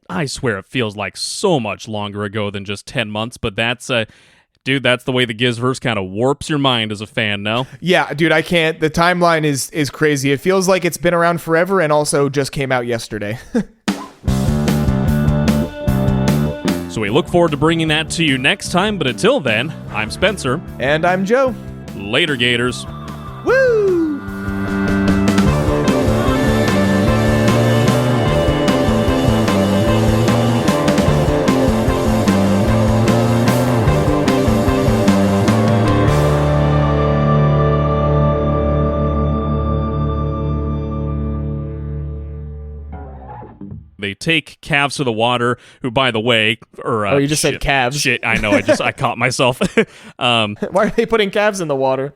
I swear it feels like so much longer ago than just 10 months, but that's Dude, that's the way the Gizzverse kind of warps your mind as a fan, no? Yeah, dude, I can't. The timeline is crazy. It feels like it's been around forever and also just came out yesterday. So we look forward to bringing that to you next time, but until then, I'm Spencer. And I'm Joe. Later, Gators. Woo! They take calves to the water, who, by the way, you just said calves. Shit, I know. I caught myself. Why are they putting calves in the water?